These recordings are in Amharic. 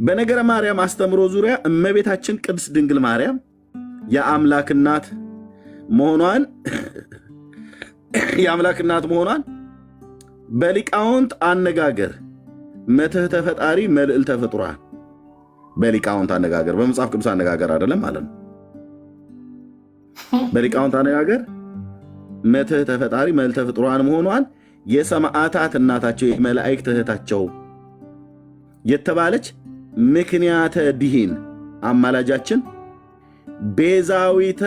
በነገረ ማርያም አስተምሮ ዙሪያ እመቤታችን ቅድስት ድንግል ማርያም የአምላክ እናት መሆኗን በሊቃውንት አነጋገር መትሕተ ፈጣሪ መልዕልተ ፍጡራን፣ በሊቃውንት አነጋገር በመጽሐፍ ቅዱስ አነጋገር አይደለም ማለት ነው። በሊቃውንት አነጋገር መትሕተ ፈጣሪ መልዕልተ ፍጡራን መሆኗን የሰማዕታት እናታቸው የመላእክት እህታቸው የተባለች ምክንያተ ድኂን አማላጃችን ቤዛዊተ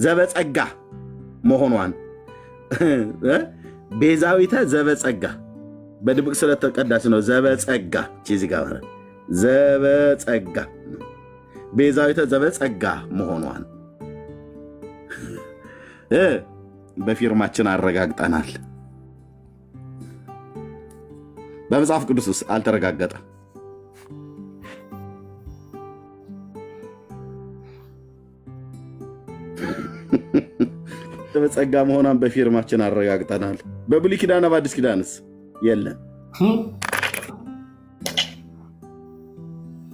ዘበጸጋ መሆኗን ቤዛዊተ ዘበጸጋ በድብቅ ስለተቀዳች ነው። ዘበጸጋ ቺዚ ጋር ዘበጸጋ ቤዛዊተ ዘበጸጋ መሆኗን በፊርማችን አረጋግጠናል። በመጽሐፍ ቅዱስ ውስጥ አልተረጋገጠም። ዘበጸጋ መሆኗን በፊርማችን አረጋግጠናል። በብሉይ ኪዳንና በአዲስ ኪዳንስ የለም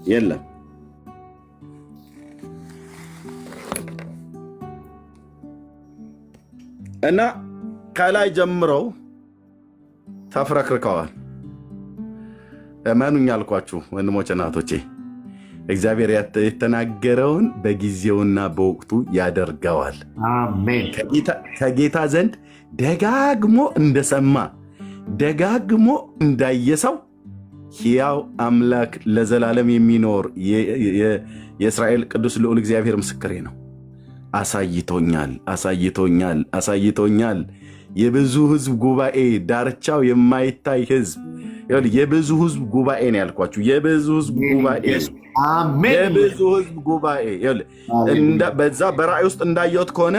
የለም። እና ከላይ ጀምረው ተፍረክርከዋል። እመኑኝ አልኳችሁ ወንድሞች እናቶቼ፣ እግዚአብሔር የተናገረውን በጊዜውና በወቅቱ ያደርገዋል። አሜን። ከጌታ ዘንድ ደጋግሞ እንደሰማ ደጋግሞ እንዳየሰው ሕያው አምላክ ለዘላለም የሚኖር የእስራኤል ቅዱስ ልዑል እግዚአብሔር ምስክሬ ነው። አሳይቶኛል። የብዙ ሕዝብ ጉባኤ፣ ዳርቻው የማይታይ ሕዝብ፣ የብዙ ሕዝብ ጉባኤ ነው ያልኳችሁ። የብዙ ሕዝብ ጉባኤ በዛ በራእይ ውስጥ እንዳየሁት ከሆነ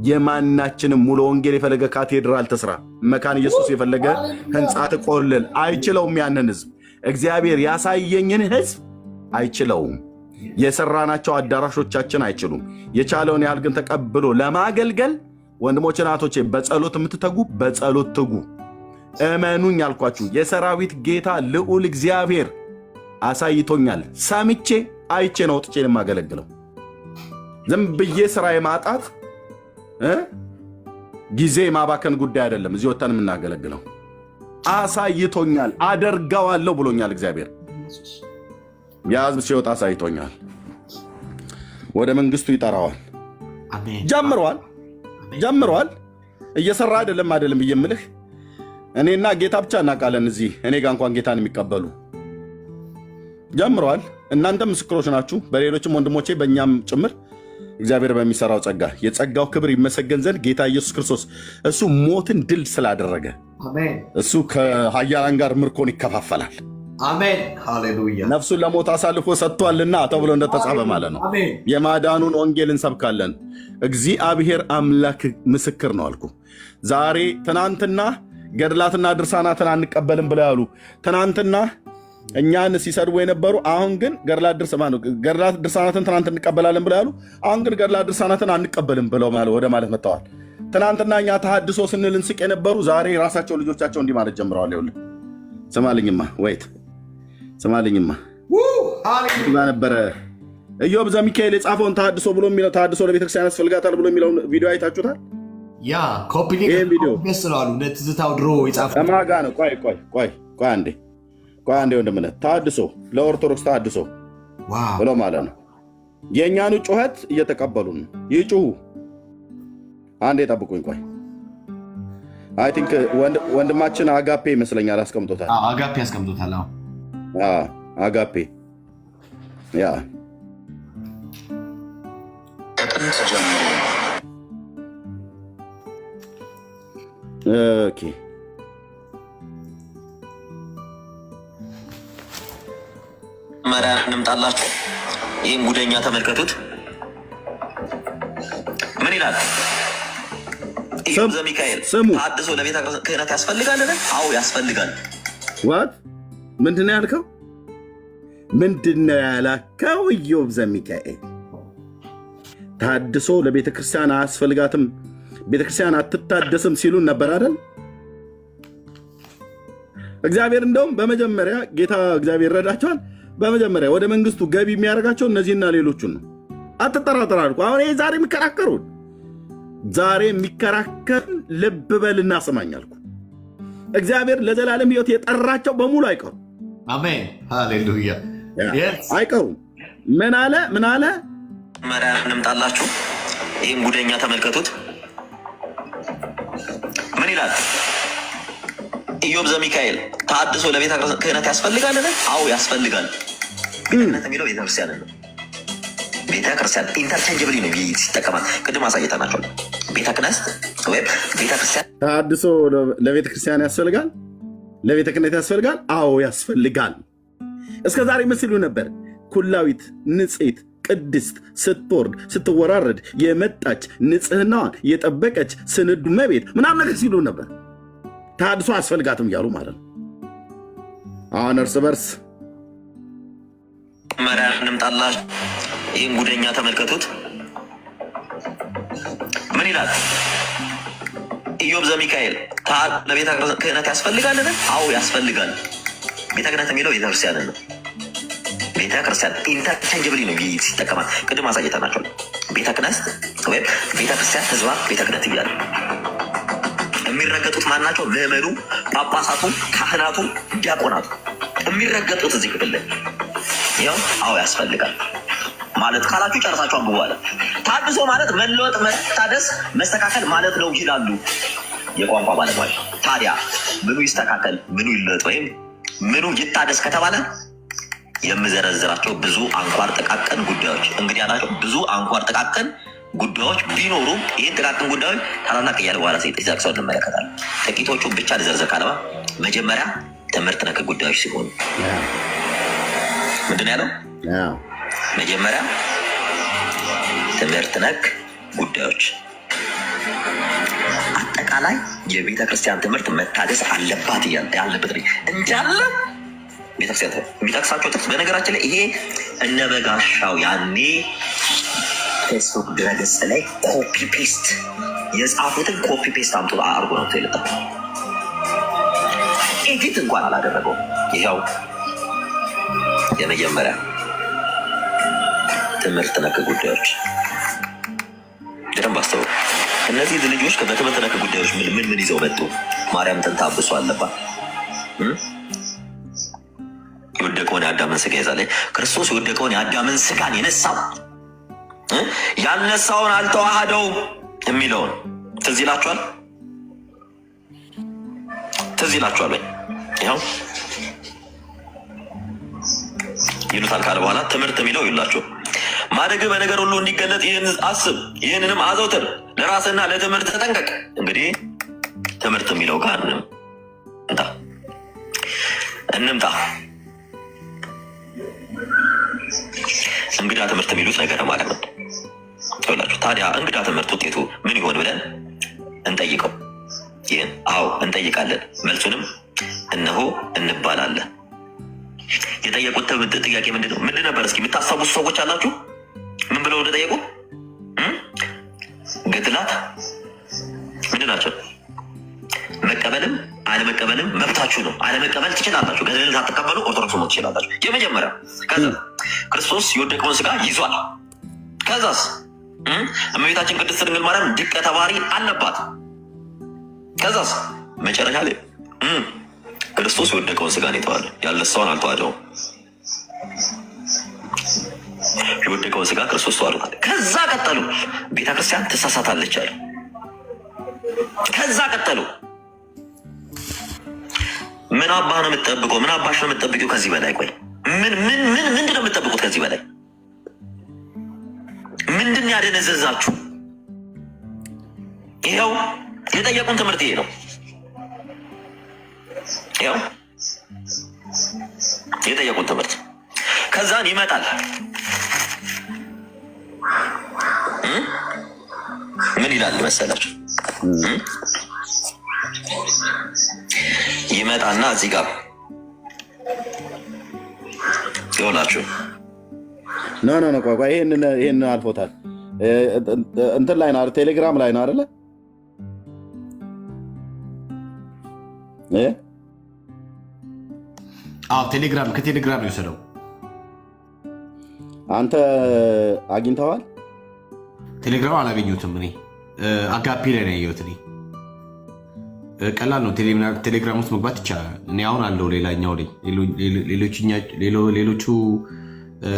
የማናችንም ሙሉ ወንጌል የፈለገ ካቴድራል ትስራ፣ መካን ኢየሱስ የፈለገ ህንፃ ትቆልል፣ አይችለውም። ያንን ሕዝብ እግዚአብሔር ያሳየኝን ሕዝብ አይችለውም። የሰራናቸው አዳራሾቻችን አይችሉም። የቻለውን ያህል ግን ተቀብሎ ለማገልገል ወንድሞች እናቶቼ፣ በጸሎት የምትተጉ በጸሎት ትጉ። እመኑኝ አልኳችሁ። የሰራዊት ጌታ ልዑል እግዚአብሔር አሳይቶኛል። ሰምቼ አይቼ ነው ወጥቼ የማገለግለው። ዝም ብዬ ስራ የማጣት ጊዜ ማባከን ጉዳይ አይደለም። እዚህ ወጥተን የምናገለግለው አሳይቶኛል። አደርገዋለሁ ብሎኛል እግዚአብሔር። የሕዝብ ሲወጣ አሳይቶኛል። ወደ መንግስቱ ይጠራዋል። ጀምሯል። እየሰራ አይደለም ብዬ የምልህ እኔና ጌታ ብቻ እናውቃለን። እዚህ እኔ ጋር እንኳን ጌታን የሚቀበሉ ጀምሯል። እናንተ ምስክሮች ናችሁ። በሌሎችም ወንድሞቼ በእኛም ጭምር እግዚአብሔር በሚሰራው ጸጋ የጸጋው ክብር ይመሰገን ዘንድ ጌታ ኢየሱስ ክርስቶስ እሱ ሞትን ድል ስላደረገ እሱ ከኃያላን ጋር ምርኮን ይከፋፈላል። አሜን ሃሌሉያ። ነፍሱን ለሞት አሳልፎ ሰጥቷልና ተብሎ እንደተጻፈ ማለት ነው። የማዳኑን ወንጌል እንሰብካለን። እግዚአብሔር አምላክ ምስክር ነው አልኩ። ዛሬ ትናንትና ገድላትና ድርሳናትን አንቀበልም ብለው ያሉ፣ ትናንትና እኛን ሲሰድቡ የነበሩ፣ አሁን ግን ገድላት ድርሳናትን ትናንት እንቀበላለን ብለው ያሉ፣ አሁን ግን ገድላት ድርሳናትን አንቀበልም ብለው ወደ ማለት መጥተዋል። ትናንትና እኛ ተሐድሶ ስንል እንስቅ የነበሩ ዛሬ ራሳቸው ልጆቻቸው እንዲህ ማለት ጀምረዋል። ይኸውልህ ስማልኝማ ነበረ ኢዮብ ዘሚካኤል የጻፈውን ተሐድሶ ብሎ የሚለው ተሐድሶ ለቤተክርስቲያን ያስፈልጋታል ብሎ የሚለውን ቪዲዮ አይታችሁታል? ያ ኮፒሊንግ ስላሉ ትዝታው ድሮ የጻፈው ማጋ ነው። ቆይ አንዴ ወንድምነት ተሐድሶ ለኦርቶዶክስ ተሐድሶ ብሎ ማለት ነው። የእኛኑ ጩኸት እየተቀበሉ ነው። ይጩሁ። አንዴ ጠብቁኝ። ቆይ አይ ቲንክ ወንድማችን አጋፔ ይመስለኛል አስቀምጦታል። አጋፔ አስቀምጦታል። አጋፔ ያ ከጥንት ጀምሮ ኦኬ መሪያ እንምጣላችሁ። ይህም ጉደኛ ተመልከቱት። ምን ይላል? ኢዮብ ዘሚካኤል ተሐድሶ ለቤተ ክህነት ያስፈልጋልን? አዎ ያስፈልጋል። ዋት ምንድነው ያልከው? ምንድነው ያላከው? ኢዮብ ዘሚካኤል ተሐድሶ ለቤተ ክርስቲያን አያስፈልጋትም፣ ቤተ ክርስቲያን አትታደስም ሲሉን ነበር አይደል? እግዚአብሔር እንደውም በመጀመሪያ ጌታ እግዚአብሔር ረዳቸዋል። በመጀመሪያ ወደ መንግስቱ ገቢ የሚያደርጋቸው እነዚህና ሌሎቹን ነው። አትጠራጠር አልኩ። አሁን ይሄ ዛሬ የሚከራከሩን ዛሬ የሚከራከር ልብ በልና ስማኝ አልኩ። እግዚአብሔር ለዘላለም ሕይወት የጠራቸው በሙሉ አይቀሩም። አሜን ሃሌሉያ አይቀሩም። ምን አለ መሪያ እንምጣላችሁ። ይህም ጉደኛ ተመልከቱት። ምን ይላል? ኢዮብ ዘሚካኤል ታድሶ ለቤተ ክህነት ያስፈልጋልን? አዎ ያስፈልጋል። ቤተ ክህነት የሚለው ቤተክርስቲያን ነው። ቤተክርስቲያን ኢንተርቼንጅብሊ ነው ሲጠቀማል። ቅድም አሳይተናቸዋል። ቤተ ክህነት ወይም ቤተክርስቲያን ታድሶ ለቤተ ክርስቲያን ያስፈልጋል፣ ለቤተ ክህነት ያስፈልጋል። አዎ ያስፈልጋል። እስከ ዛሬ ምን ሲሉ ነበር? ኩላዊት ንጽሕት ቅድስት ስትወርድ ስትወራረድ የመጣች ንጽህናዋን የጠበቀች ስንዱ እመቤት ምናምን ነገር ሲሉ ነበር። ታድሶ አያስፈልጋትም እያሉ ማለት ነው። አሁን እርስ በርስ መሪያ እንምጣላችሁ። ይህም ጉደኛ ተመልከቱት። ምን ይላል? ኢዮብ ዘሚካኤል ለቤተ ክህነት ያስፈልጋልን? አዎ ያስፈልጋል። ቤተ ክህነት የሚለው ቤተክርስቲያንን ነው። ቤተክርስቲያን ኢንተርቼንጅብሊ ነው ሲጠቀማል። ቅድም አሳይተናቸዋል። ቤተ ክህነት ወይም ቤተክርስቲያን ህዝባ ቤተ ክህነት እያለ የሚረገጡት ማን ናቸው? ምዕመኑ፣ ጳጳሳቱ፣ ካህናቱ፣ ዲያቆናቱ የሚረገጡት እዚህ ክፍል ላይ ያው አዎ ያስፈልጋል ማለት ካላችሁ ጨርሳችሁ አንብቡ አለ። ታድሶ ማለት መለወጥ፣ መታደስ፣ መስተካከል ማለት ነው ይላሉ የቋንቋ ባለሙያዎች። ታዲያ ምኑ ይስተካከል፣ ምኑ ይለወጥ ወይም ምኑ ይታደስ ከተባለ የምዘረዝራቸው ብዙ አንኳር ጥቃቅን ጉዳዮች እንግዲህ ያላቸው ብዙ አንኳር ጥቃቅን ጉዳዮች ቢኖሩም ይህን ጥቃቅን ጉዳዮች ታላላቅ እያለ በኋላ ሲጠቅሰው እንመለከታለን። ጥቂቶቹ ብቻ ልዘርዝር ካለባ መጀመሪያ ትምህርት ነክ ጉዳዮች ሲሆኑ ምንድን ያለው? መጀመሪያ ትምህርት ነክ ጉዳዮች አጠቃላይ የቤተ ክርስቲያን ትምህርት መታደስ አለባት ያለበት እንዳለ ቤተክርስቲያን የሚጠቅሳቸው ጥቅስ በነገራችን ላይ ይሄ እነ በጋሻው ያኔ ፌስቡክ ድረገጽ ላይ ኮፒ ፔስት የጻፉትን ኮፒ ፔስት አምጡ አርጎ ነው ተለጠፈ። ኤዲት እንኳን አላደረገው። ይኸው የመጀመሪያ ትምህርት ነክ ጉዳዮች ደም ባስተው እነዚህ ልጆች በትምህርት ነክ ጉዳዮች ምን ይዘው መጡ? ማርያም ጥንታ አብሶ አለባት። የወደቀውን የአዳምን ስጋ ይዛለ። ክርስቶስ የወደቀውን የአዳምን ስጋን የነሳው ያነሳውን አልተዋሃደውም የሚለውን ትዝ ይላችኋል? ትዝ ይላችኋል ወይ? ይኸው ይሉታል ካለ በኋላ ትምህርት የሚለው ይላችሁ ማደግ በነገር ሁሉ እንዲገለጥ ይህን አስብ፣ ይህንንም አዘውትር፣ ለራስና ለትምህርት ተጠንቀቅ። እንግዲህ ትምህርት የሚለው ጋር እንምጣ። እንግዳ ትምህርት የሚሉት ነገር ማለት ነው ይላችሁ። ታዲያ እንግዳ ትምህርት ውጤቱ ምን ይሆን ብለን እንጠይቀው። ይህን አዎ እንጠይቃለን፣ መልሱንም እነሆ እንባላለን። የጠየቁት ጥያቄ ምንድን ነው? ምንድን ነበር? እስኪ የምታስታውሱ ሰዎች አላችሁ? ምን ብለው እንደጠየቁ? ገድላት ምንድን ናቸው? መቀበልም አለመቀበልም መብታችሁ ነው። አለመቀበል ትችላላችሁ። ገድልን ሳትቀበሉ ኦርቶዶክስ ሞት ትችላላችሁ። የመጀመሪያ ከዛ ክርስቶስ የወደቀውን ስጋ ይዟል። ከዛስ እመቤታችን ቅድስት ድንግል ማርያም ድቀተ ባህሪ አለባት። ከዛስ መጨረሻ ላይ ክርስቶስ የወደቀውን ስጋ ነው የተዋለ፣ ያልነሳውን አልተዋደውም። የወደቀውን ስጋ ክርስቶስ ተዋልቷል። ከዛ ቀጠሉ ቤተክርስቲያን ትሳሳታለች አሉ። ከዛ ቀጠሉ ምን አባህ ነው የምትጠብቀው? ምን አባሽ ነው የምትጠብቂው? ከዚህ በላይ ቆይ ምንድን ነው የምትጠብቁት? ከዚህ በላይ ምንድን ያደነዘዛችሁ? ይኸው የጠየቁን ትምህርት ይሄ ነው። ይኸው የጠየቁን ትምህርት ከዛን ይመጣል። ምን ይላል መሰላችሁ? ይመጣና እዚህ ጋር ይሆናችሁ ኖ ቆይ ይሄን አልፎታል። እንትን ላይ ነው ቴሌግራም ላይ ነው አይደለ? አዎ ቴሌግራም ከቴሌግራም የወሰደው አንተ አግኝተዋል? ቴሌግራም አላገኙትም። እኔ አጋፔ ላይ ነው ያየሁት። እኔ ቀላል ነው፣ ቴሌግራም ውስጥ መግባት ይቻላል። እኔ አሁን አለው ሌላኛው ላይ ሌሎቹ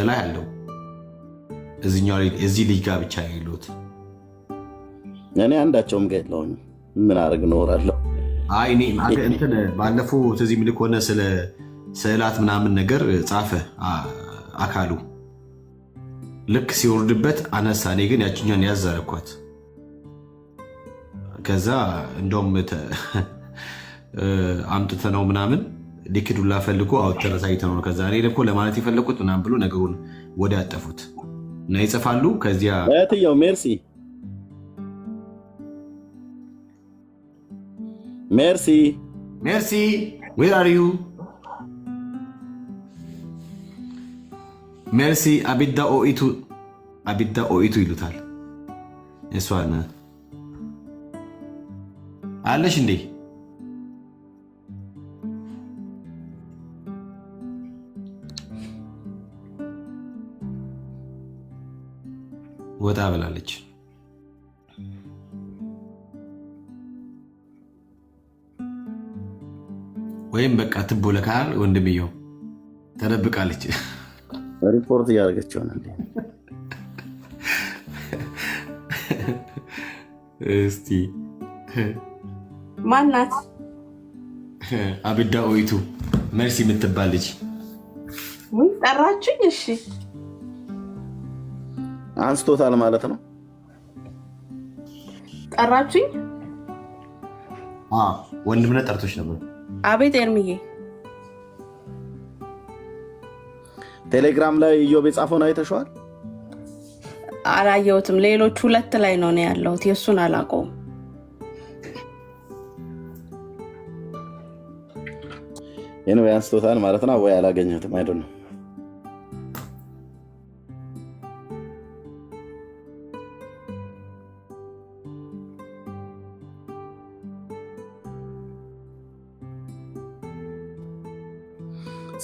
ላይ አለው። እዚህ ልጅ ጋር ብቻ ያሉት እኔ አንዳቸውም ጋር የለውም። ምን አድርግ እኖራለሁ? አይ እኔ እንትን ባለፈው ትዝ የሚልህ ከሆነ ስለ ስዕላት ምናምን ነገር ጻፈ አካሉ ልክ ሲወርድበት አነሳ። እኔ ግን ያችኛን ያዘረኳት። ከዛ እንደውም አምጥተ ነው ምናምን ሊክዱላ ፈልጎ አውጥተን አሳይተን ነው። ከዛ እኔ ደግሞ ለማለት የፈለኩት ምናምን ብሎ ነገሩን ወደ ያጠፉት እና ይጽፋሉ። ከዚያ እህትየው ሜርሲ ዌር አር ዩ ሜርሲ አቢዳ ኦኢቱ ይሉታል። እሷን አለሽ እንዴ? ወጣ ብላለች። ወይም በቃ ትቦለካል። ወንድምየው ተደብቃለች። ሪፖርት እያደረገች ይሆናል። እስቲ ማናት? አብዳ ኦይቱ መርሲ የምትባል ልጅ ጠራችኝ። እሺ አንስቶታል ማለት ነው። ጠራችኝ። ወንድምነት ጠርቶች ነበር። አቤት ኤርሚዬ። ቴሌግራም ላይ ኢዮብ የጻፈውን አይተሽዋል? አላየሁትም። ሌሎች 2 ላይ ነው ያለሁት። የእሱን አላውቀውም። ይህን ወይ አንስቶታል ማለት ነው ወይ አላገኘሁትም። አይደል ነው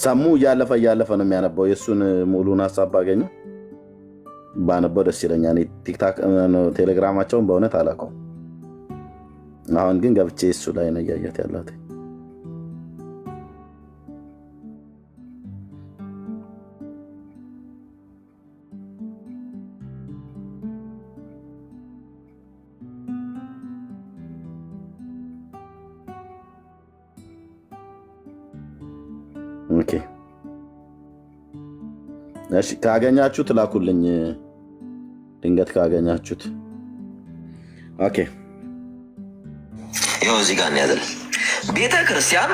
ሰሙ እያለፈ ነው የሚያነበው። የእሱን ሙሉን ሀሳብ ባገኘው ባነበው ደስ ይለኛል። ቲክታክ ቴሌግራማቸውን በእውነት አላውቀውም። አሁን ግን ገብቼ እሱ ላይ ነው እያየት ያላት። ኦኬ እሺ፣ ካገኛችሁት ላኩልኝ። ድንገት ካገኛችሁት ኦኬ። ይኸው እዚህ ጋር ያዘል ቤተ ክርስቲያን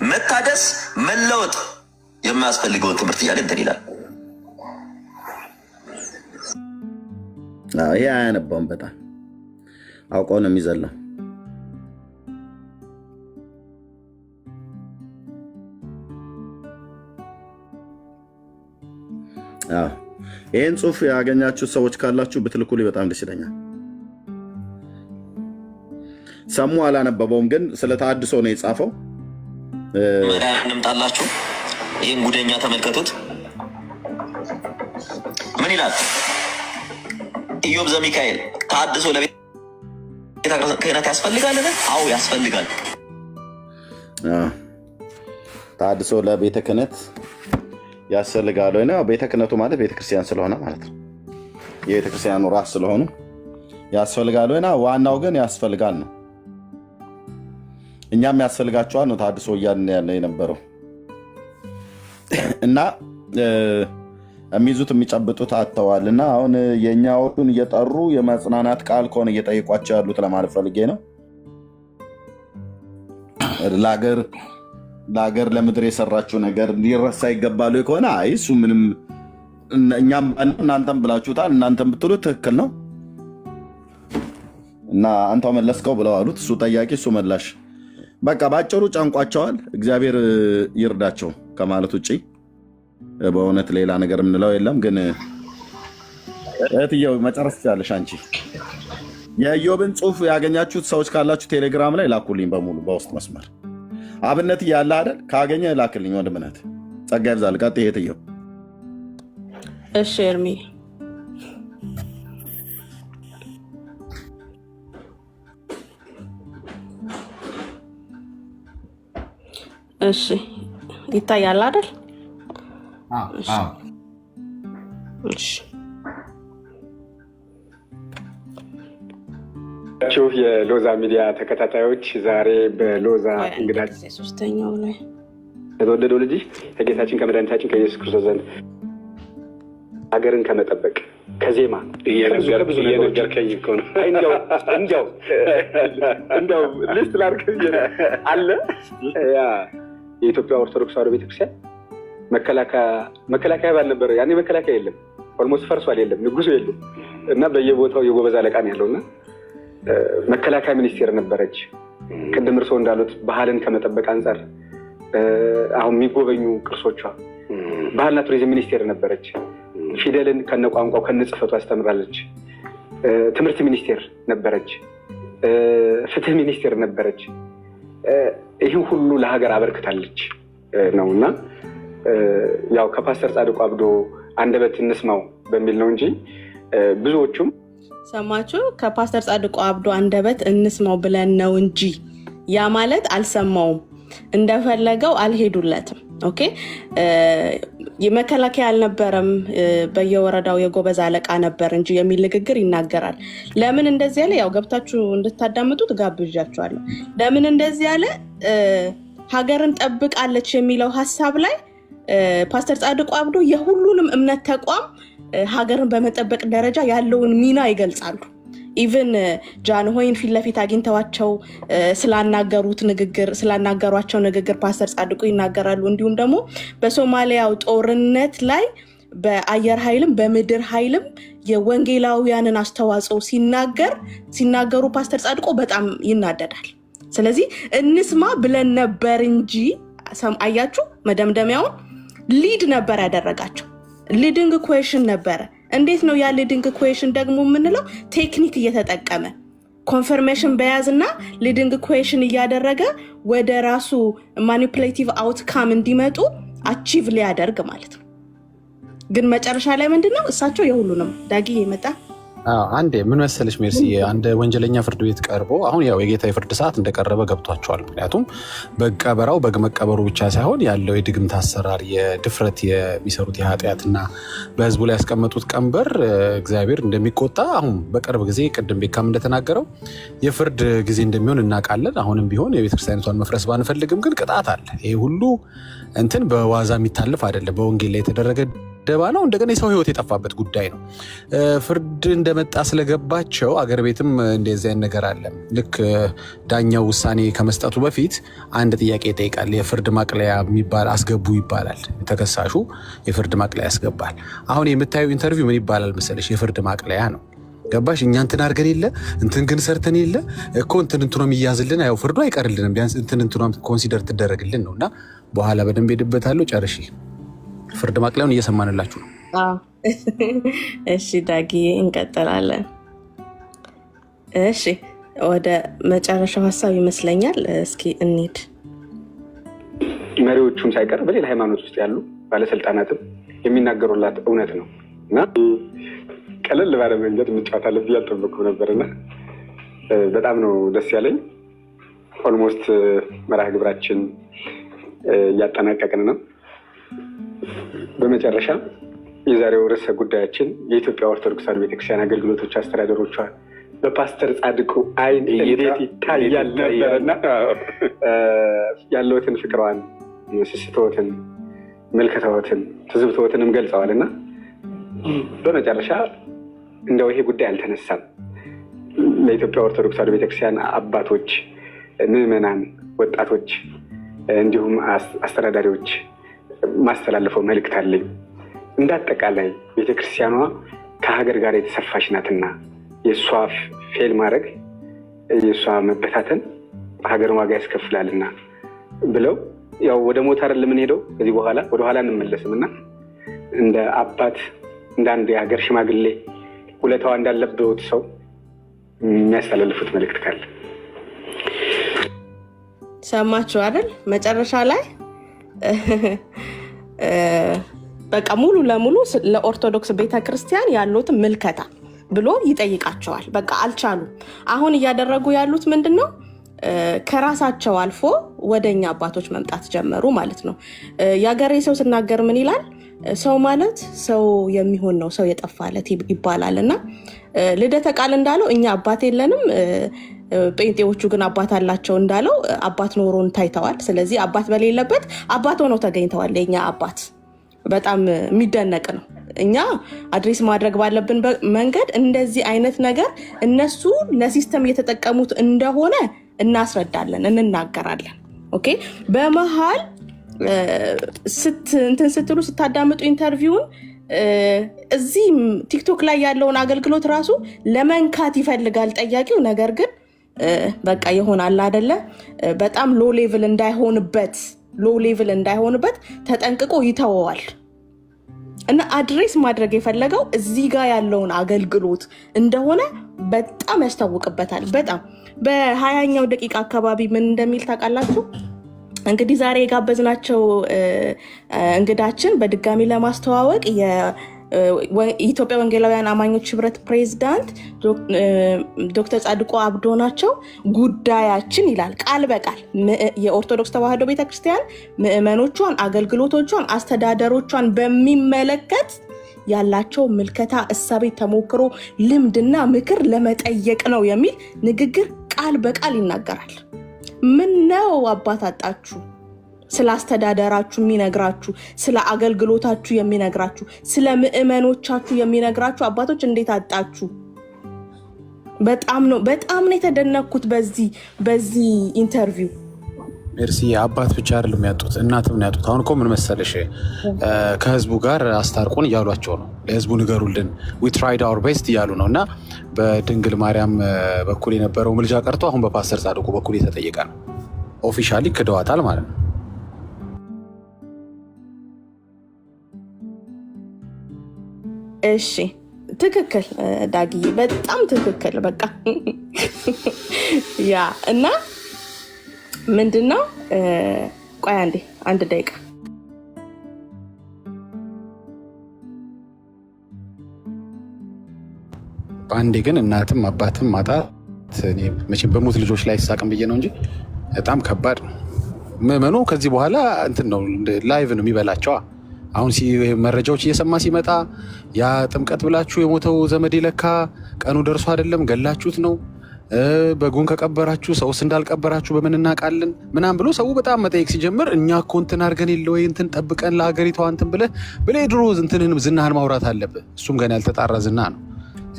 መታደስ መለወጥ የማያስፈልገውን ትምህርት እያለ እንትን ይላል። ይሄ አያነባውም። በጣም አውቀው ነው የሚዘለው። ይህን ጽሁፍ ያገኛችሁት ሰዎች ካላችሁ ብትልኩልኝ በጣም ደስ ይለኛል። ሰሙ አላነበበውም፣ ግን ስለ ተሐድሶ ነው የጻፈው። እንምጣላችሁ። ይህን ጉደኛ ተመልከቱት። ምን ይላል? ኢዮብ ዘሚካኤል ተሐድሶ ለቤተ ክህነት ያስፈልጋልን? አዎ ያስፈልጋል። ተሐድሶ ለቤተ ክህነት ያስፈልጋል ወይ ነው? ቤተ ክህነቱ ማለት ቤተክርስቲያን ስለሆነ ማለት ነው። የቤተክርስቲያኑ ራስ ስለሆኑ ያስፈልጋል ወይ ነው? ዋናው ግን ያስፈልጋል ነው። እኛም ያስፈልጋቸዋል ነው ተሐድሶ እያልን ያለ የነበረው እና የሚይዙት የሚጨብጡት አጥተዋል። እና አሁን የእኛዎቹን እየጠሩ የመጽናናት ቃል ከሆነ እየጠየቋቸው ያሉት ለማለት ፈልጌ ነው። ለሀገር ለምድር የሰራችው ነገር ሊረሳ ይገባሉ ከሆነ አይ እሱ ምንም እኛም እናንተም ብላችሁታል፣ እናንተም ብትሉት ትክክል ነው እና አንተው መለስከው ብለው አሉት። እሱ ጠያቂ እሱ መላሽ። በቃ ባጭሩ ጨንቋቸዋል። እግዚአብሔር ይርዳቸው ከማለት ውጭ በእውነት ሌላ ነገር የምንለው የለም። ግን እህትየው መጨረስ ትችላለሽ አንቺ። የኢዮብን ጽሁፍ ያገኛችሁት ሰዎች ካላችሁ ቴሌግራም ላይ ላኩልኝ በሙሉ በውስጥ መስመር። አብነት እያለ አይደል? ካገኘ ላክልኝ ወንድምነት። ጸጋ ይብዛል። ቀጥይ እህትየው። እሺ ኤርሚ እሺ ይታያል አይደል? እሺ የሎዛ ሚዲያ ተከታታዮች ዛሬ በሎዛ እንግዳችን ሶስተኛው ላይ የተወደደው ልጅ ከጌታችን ከመድኃኒታችን ከኢየሱስ ክርስቶስ ዘንድ ሀገርን ከመጠበቅ ከዜማ እየነገርከኝ እኮ ነው። እንደው ሊስት ላድርግ አለ የኢትዮጵያ ኦርቶዶክስ ተዋሕዶ ቤተክርስቲያን መከላከያ ባልነበረ ያኔ መከላከያ የለም፣ ኦልሞስት ፈርሷል፣ የለም ንጉሱ የለም እና በየቦታው የጎበዝ አለቃ ነው ያለውና መከላከያ ሚኒስቴር ነበረች። ቅድም እርስዎ እንዳሉት ባህልን ከመጠበቅ አንጻር አሁን የሚጎበኙ ቅርሶቿ ባህልና ቱሪዝም ሚኒስቴር ነበረች። ፊደልን ከነቋንቋው ከነጽፈቱ አስተምራለች። ትምህርት ሚኒስቴር ነበረች። ፍትህ ሚኒስቴር ነበረች። ይህን ሁሉ ለሀገር አበርክታለች ነውና ያው ከፓስተር ጻድቁ አብዶ አንደበት እንስማው በሚል ነው እንጂ ብዙዎቹም ሰማችሁ? ከፓስተር ጻድቁ አብዶ አንደበት እንስማው ብለን ነው እንጂ ያ ማለት አልሰማውም፣ እንደፈለገው አልሄዱለትም። ኦኬ የመከላከያ አልነበረም፣ በየወረዳው የጎበዝ አለቃ ነበር እንጂ የሚል ንግግር ይናገራል። ለምን እንደዚህ ያለ ያው ገብታችሁ እንድታዳምጡት ጋብዣችኋለሁ። ለምን እንደዚህ ያለ ሀገርን ጠብቃለች የሚለው ሀሳብ ላይ ፓስተር ጻድቁ አብዶ የሁሉንም እምነት ተቋም ሀገርን በመጠበቅ ደረጃ ያለውን ሚና ይገልጻሉ። ኢቭን ጃንሆይን ፊት ለፊት አግኝተዋቸው ስላናገሯቸው ንግግር ፓስተር ጻድቁ ይናገራሉ። እንዲሁም ደግሞ በሶማሊያው ጦርነት ላይ በአየር ኃይልም በምድር ኃይልም የወንጌላውያንን አስተዋጽኦ ሲናገሩ ፓስተር ጻድቁ በጣም ይናደዳል። ስለዚህ እንስማ ብለን ነበር እንጂ አያችሁ፣ መደምደሚያውን ሊድ ነበር ያደረጋቸው። ሊዲንግ ኩዌሽን ነበረ። እንዴት ነው ያ ሊዲንግ ኩዌሽን ደግሞ የምንለው? ቴክኒክ እየተጠቀመ ኮንፈርሜሽን በያዝና ሊዲንግ ኩዌሽን እያደረገ ወደ ራሱ ማኒፑሌቲቭ አውትካም እንዲመጡ አቺቭ ሊያደርግ ማለት ነው። ግን መጨረሻ ላይ ምንድነው እሳቸው የሁሉንም ዳጊ ይመጣ አንዴ ምን መሰለሽ ሜርሲ፣ አንድ ወንጀለኛ ፍርድ ቤት ቀርቦ አሁን ያው የጌታ የፍርድ ሰዓት እንደቀረበ ገብቷቸዋል። ምክንያቱም በቀበራው በመቀበሩ ብቻ ሳይሆን ያለው የድግምት አሰራር፣ የድፍረት የሚሰሩት የኃጢአትና በህዝቡ ላይ ያስቀመጡት ቀንበር እግዚአብሔር እንደሚቆጣ አሁን በቅርብ ጊዜ ቅድም ቤካም እንደተናገረው የፍርድ ጊዜ እንደሚሆን እናውቃለን። አሁንም ቢሆን የቤተክርስቲያኒቷን መፍረስ ባንፈልግም ግን ቅጣት አለ። ይሄ ሁሉ እንትን በዋዛ የሚታለፍ አይደለም። በወንጌል ላይ የተደረገ ደባ ነው። እንደገና የሰው ህይወት የጠፋበት ጉዳይ ነው። ፍርድ እንደመጣ ስለገባቸው አገር ቤትም እንደዚህ አይነት ነገር አለ። ልክ ዳኛው ውሳኔ ከመስጠቱ በፊት አንድ ጥያቄ ይጠይቃል። የፍርድ ማቅለያ የሚባል አስገቡ ይባላል። ተከሳሹ የፍርድ ማቅለያ ያስገባል። አሁን የምታዩ ኢንተርቪው ምን ይባላል መሰለሽ? የፍርድ ማቅለያ ነው። ገባሽ? እኛ እንትን አድርገን የለ እንትን ግን ሰርተን የለ እኮ እንትኑ የሚያዝልን ያው ፍርዱ አይቀርልንም፣ ቢያንስ እንትኑ ኮንሲደር ትደረግልን ነውና በኋላ በደንብ ሄድበታለሁ። ጨርሺ ፍርድ ማቅለያውን እየሰማንላችሁ ነው። እሺ ዳጊ እንቀጥላለን። እሺ ወደ መጨረሻው ሀሳብ ይመስለኛል። እስኪ እንሂድ። መሪዎቹም ሳይቀር በሌላ ሃይማኖት ውስጥ ያሉ ባለስልጣናትም የሚናገሩላት እውነት ነው እና ቀለል ባለ መንገድ እንጫወታለን ብዬ አልጠበኩም ነበርና በጣም ነው ደስ ያለኝ። ኦልሞስት መርሃ ግብራችን እያጠናቀቅን ነው። በመጨረሻ የዛሬው ርዕሰ ጉዳያችን የኢትዮጵያ ኦርቶዶክስ ተዋሕዶ ቤተክርስቲያን አገልግሎቶች አስተዳደሮቿ በፓስተር ጻድቁ አይን እንዴት ይታያል ነበርና ያለውትን ፍቅሯን፣ ስስቶትን፣ መልከታዎትን፣ ትዝብቶትንም ገልጸዋልና በመጨረሻ እንደው ይሄ ጉዳይ አልተነሳም። ለኢትዮጵያ ኦርቶዶክስ ተዋሕዶ ቤተክርስቲያን አባቶች፣ ምዕመናን፣ ወጣቶች እንዲሁም አስተዳዳሪዎች ማስተላለፈው መልእክት አለኝ። እንዳጠቃላይ ቤተክርስቲያኗ ከሀገር ጋር የተሰፋች ናትና የእሷ ፌል ማድረግ የእሷ መበታተን ሀገርን ዋጋ ያስከፍላልና ብለው ያው ወደ ሞታር ለምንሄደው ከዚህ በኋላ ወደኋላ እንመለስምና እንደ አባት እንደ አንድ የሀገር ሽማግሌ ውለታዋ እንዳለበት ሰው የሚያስተላልፉት መልእክት ካለ ሰማችሁ አይደል? መጨረሻ ላይ በቃ ሙሉ ለሙሉ ለኦርቶዶክስ ቤተክርስቲያን ያሉት ምልከታ ብሎ ይጠይቃቸዋል። በቃ አልቻሉም። አሁን እያደረጉ ያሉት ምንድነው? ከራሳቸው አልፎ ወደኛ አባቶች መምጣት ጀመሩ ማለት ነው። ያገሬ ሰው ሲናገር ምን ይላል? ሰው ማለት ሰው የሚሆን ነው፣ ሰው የጠፋለት ይባላል። እና ልደተ ቃል እንዳለው እኛ አባት የለንም፣ ጴንጤዎቹ ግን አባት አላቸው እንዳለው አባት ኖሮን ታይተዋል። ስለዚህ አባት በሌለበት አባት ሆነው ተገኝተዋል። የኛ አባት በጣም የሚደነቅ ነው። እኛ አድሬስ ማድረግ ባለብን መንገድ እንደዚህ አይነት ነገር እነሱ ለሲስተም እየተጠቀሙት እንደሆነ እናስረዳለን፣ እንናገራለን። ኦኬ። በመሃል እንትን ስትሉ ስታዳምጡ ኢንተርቪውን እዚህ ቲክቶክ ላይ ያለውን አገልግሎት ራሱ ለመንካት ይፈልጋል ጠያቂው። ነገር ግን በቃ ይሆናል አይደለ? በጣም ሎ ሌቭል እንዳይሆንበት ተጠንቅቆ ይተወዋል። እና አድሬስ ማድረግ የፈለገው እዚህ ጋር ያለውን አገልግሎት እንደሆነ በጣም ያስታውቅበታል። በጣም በ20ኛው ደቂቃ አካባቢ ምን እንደሚል ታውቃላችሁ? እንግዲህ ዛሬ የጋበዝናቸው እንግዳችን በድጋሚ ለማስተዋወቅ የኢትዮጵያ ወንጌላውያን አማኞች ህብረት ፕሬዝዳንት ዶክተር ጻድቁ አብዶ ናቸው። ጉዳያችን ይላል ቃል በቃል የኦርቶዶክስ ተዋሕዶ ቤተክርስቲያን ምዕመኖቿን፣ አገልግሎቶቿን፣ አስተዳደሮቿን በሚመለከት ያላቸው ምልከታ፣ እሳቤ፣ ተሞክሮ፣ ልምድና ምክር ለመጠየቅ ነው የሚል ንግግር ቃል በቃል ይናገራል። ምን ነው አባት አጣችሁ? ስለ አስተዳደራችሁ የሚነግራችሁ፣ ስለ አገልግሎታችሁ የሚነግራችሁ፣ ስለ ምዕመኖቻችሁ የሚነግራችሁ አባቶች እንዴት አጣችሁ? በጣም ነው የተደነኩት በዚህ ኢንተርቪው። ሜርሲ አባት ብቻ አይደለም ያጡት፣ እናትም ነው ያጡት። አሁን እኮ ምን መሰለሽ ከህዝቡ ጋር አስታርቁን እያሏቸው ነው። ለህዝቡ ንገሩልን፣ ዊ ትራይድ አወር ቤስት እያሉ ነው። እና በድንግል ማርያም በኩል የነበረው ምልጃ ቀርቶ አሁን በፓስተር ጻድቁ በኩል የተጠየቀ ነው። ኦፊሻሊ ክደዋታል ማለት ነው። እሺ ትክክል ዳጊ፣ በጣም ትክክል። በቃ ያ እና ምንድነው? ቆይ አንድ ደቂቃ በአንዴ ግን እናትም አባትም ማጣት መቼም በሞት ልጆች ላይ ይሳቅም ብዬ ነው እንጂ በጣም ከባድ ነው። ምዕመኑ ከዚህ በኋላ እንትን ነው ላይቭ ነው የሚበላቸዋ። አሁን መረጃዎች እየሰማ ሲመጣ ያ ጥምቀት ብላችሁ የሞተው ዘመድ ለካ ቀኑ ደርሶ አይደለም ገላችሁት ነው፣ በጉን ከቀበራችሁ ሰውስ እንዳልቀበራችሁ በምን እናውቃለን ምናምን ብሎ ሰው በጣም መጠየቅ ሲጀምር እኛ እኮ እንትን አድርገን የለ ወይ እንትን ጠብቀን ለሀገሪቷ እንትን ብለህ ድሮ እንትንህን ዝናህን ማውራት አለብህ። እሱም ገና ያልተጣራ ዝና ነው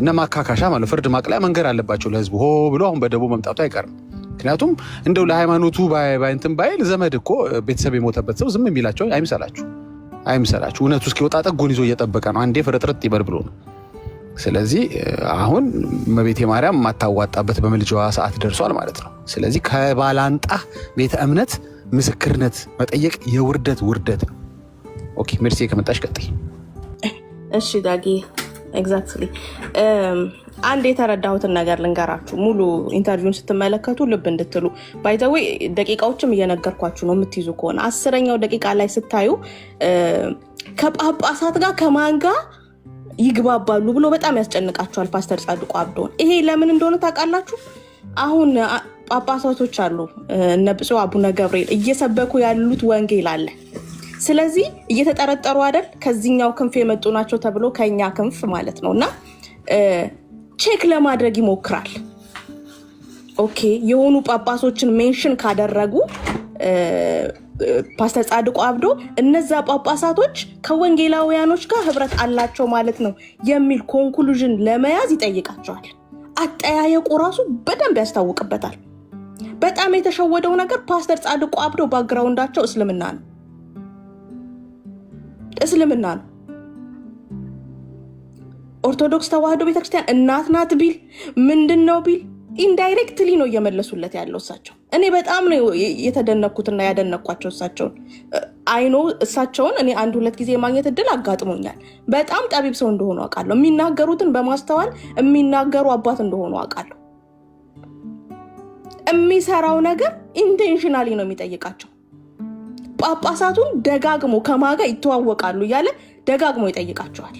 እና ማካካሻ ማለት ፍርድ ማቅለያ መንገድ አለባቸው ለህዝቡ ሆ ብሎ አሁን በደቦ መምጣቱ አይቀርም። ምክንያቱም እንደው ለሃይማኖቱ ባይንትን ባይል ዘመድ እኮ ቤተሰብ የሞተበት ሰው ዝም የሚላቸው አይምሰላችሁ። እውነቱ እስኪወጣ ጠጉን ይዞ እየጠበቀ ነው። አንዴ ፍርጥርጥ ይበል ብሎ ነው። ስለዚህ አሁን እመቤቴ ማርያም የማታዋጣበት በምልጃዋ ሰዓት ደርሷል ማለት ነው። ስለዚህ ከባላንጣ ቤተ እምነት ምስክርነት መጠየቅ ውርደት ነው። ኦኬ ሜርሲ ከመጣሽ ቀጥይ። እሺ ዳጊ ኤግዛክትሊ አንድ የተረዳሁትን ነገር ልንገራችሁ። ሙሉ ኢንተርቪውን ስትመለከቱ ልብ እንድትሉ ባይዘዌ ደቂቃዎችም እየነገርኳችሁ ነው። የምትይዙ ከሆነ 10ኛው ደቂቃ ላይ ስታዩ ከጳጳሳት ጋር ከማን ጋር ይግባባሉ ብሎ በጣም ያስጨንቃቸዋል ፓስተር ጻድቁ አብዶን። ይሄ ለምን እንደሆነ ታውቃላችሁ? አሁን ጳጳሳቶች አሉ እነ ብፁዕ አቡነ ገብርኤል እየሰበኩ ያሉት ወንጌል አለ። ስለዚህ እየተጠረጠሩ አይደል ከዚህኛው ክንፍ የመጡ ናቸው ተብሎ ከኛ ክንፍ ማለት ነው። እና ቼክ ለማድረግ ይሞክራል። ኦኬ የሆኑ ጳጳሶችን ሜንሽን ካደረጉ ፓስተር ጻድቁ አብዶ እነዛ ጳጳሳቶች ከወንጌላውያኖች ጋር ህብረት አላቸው ማለት ነው የሚል ኮንክሉዥን ለመያዝ ይጠይቃቸዋል። አጠያየቁ ራሱ በደንብ ያስታውቅበታል። በጣም የተሸወደው ነገር ፓስተር ጻድቁ አብዶ ባክግራውንዳቸው እስልምና ነው። ኦርቶዶክስ ተዋሕዶ ቤተክርስቲያን እናት ናት ቢል ምንድነው ቢል ኢንዳይሬክትሊ ነው እየመለሱለት ያለው እሳቸው። እኔ በጣም ነው የተደነኩትና ያደነኳቸው እሳቸውን። አይኖ እሳቸውን እኔ 1-2 ጊዜ ማግኘት እድል አጋጥሞኛል። በጣም ጠቢብ ሰው እንደሆኑ አውቃለሁ። የሚናገሩትን በማስተዋል የሚናገሩ አባት እንደሆኑ አውቃለሁ። የሚሰራው ነገር ኢንቴንሽናሊ ነው የሚጠይቃቸው። ጳጳሳቱን ደጋግሞ ከማጋ ይተዋወቃሉ እያለ ደጋግሞ ይጠይቃቸዋል።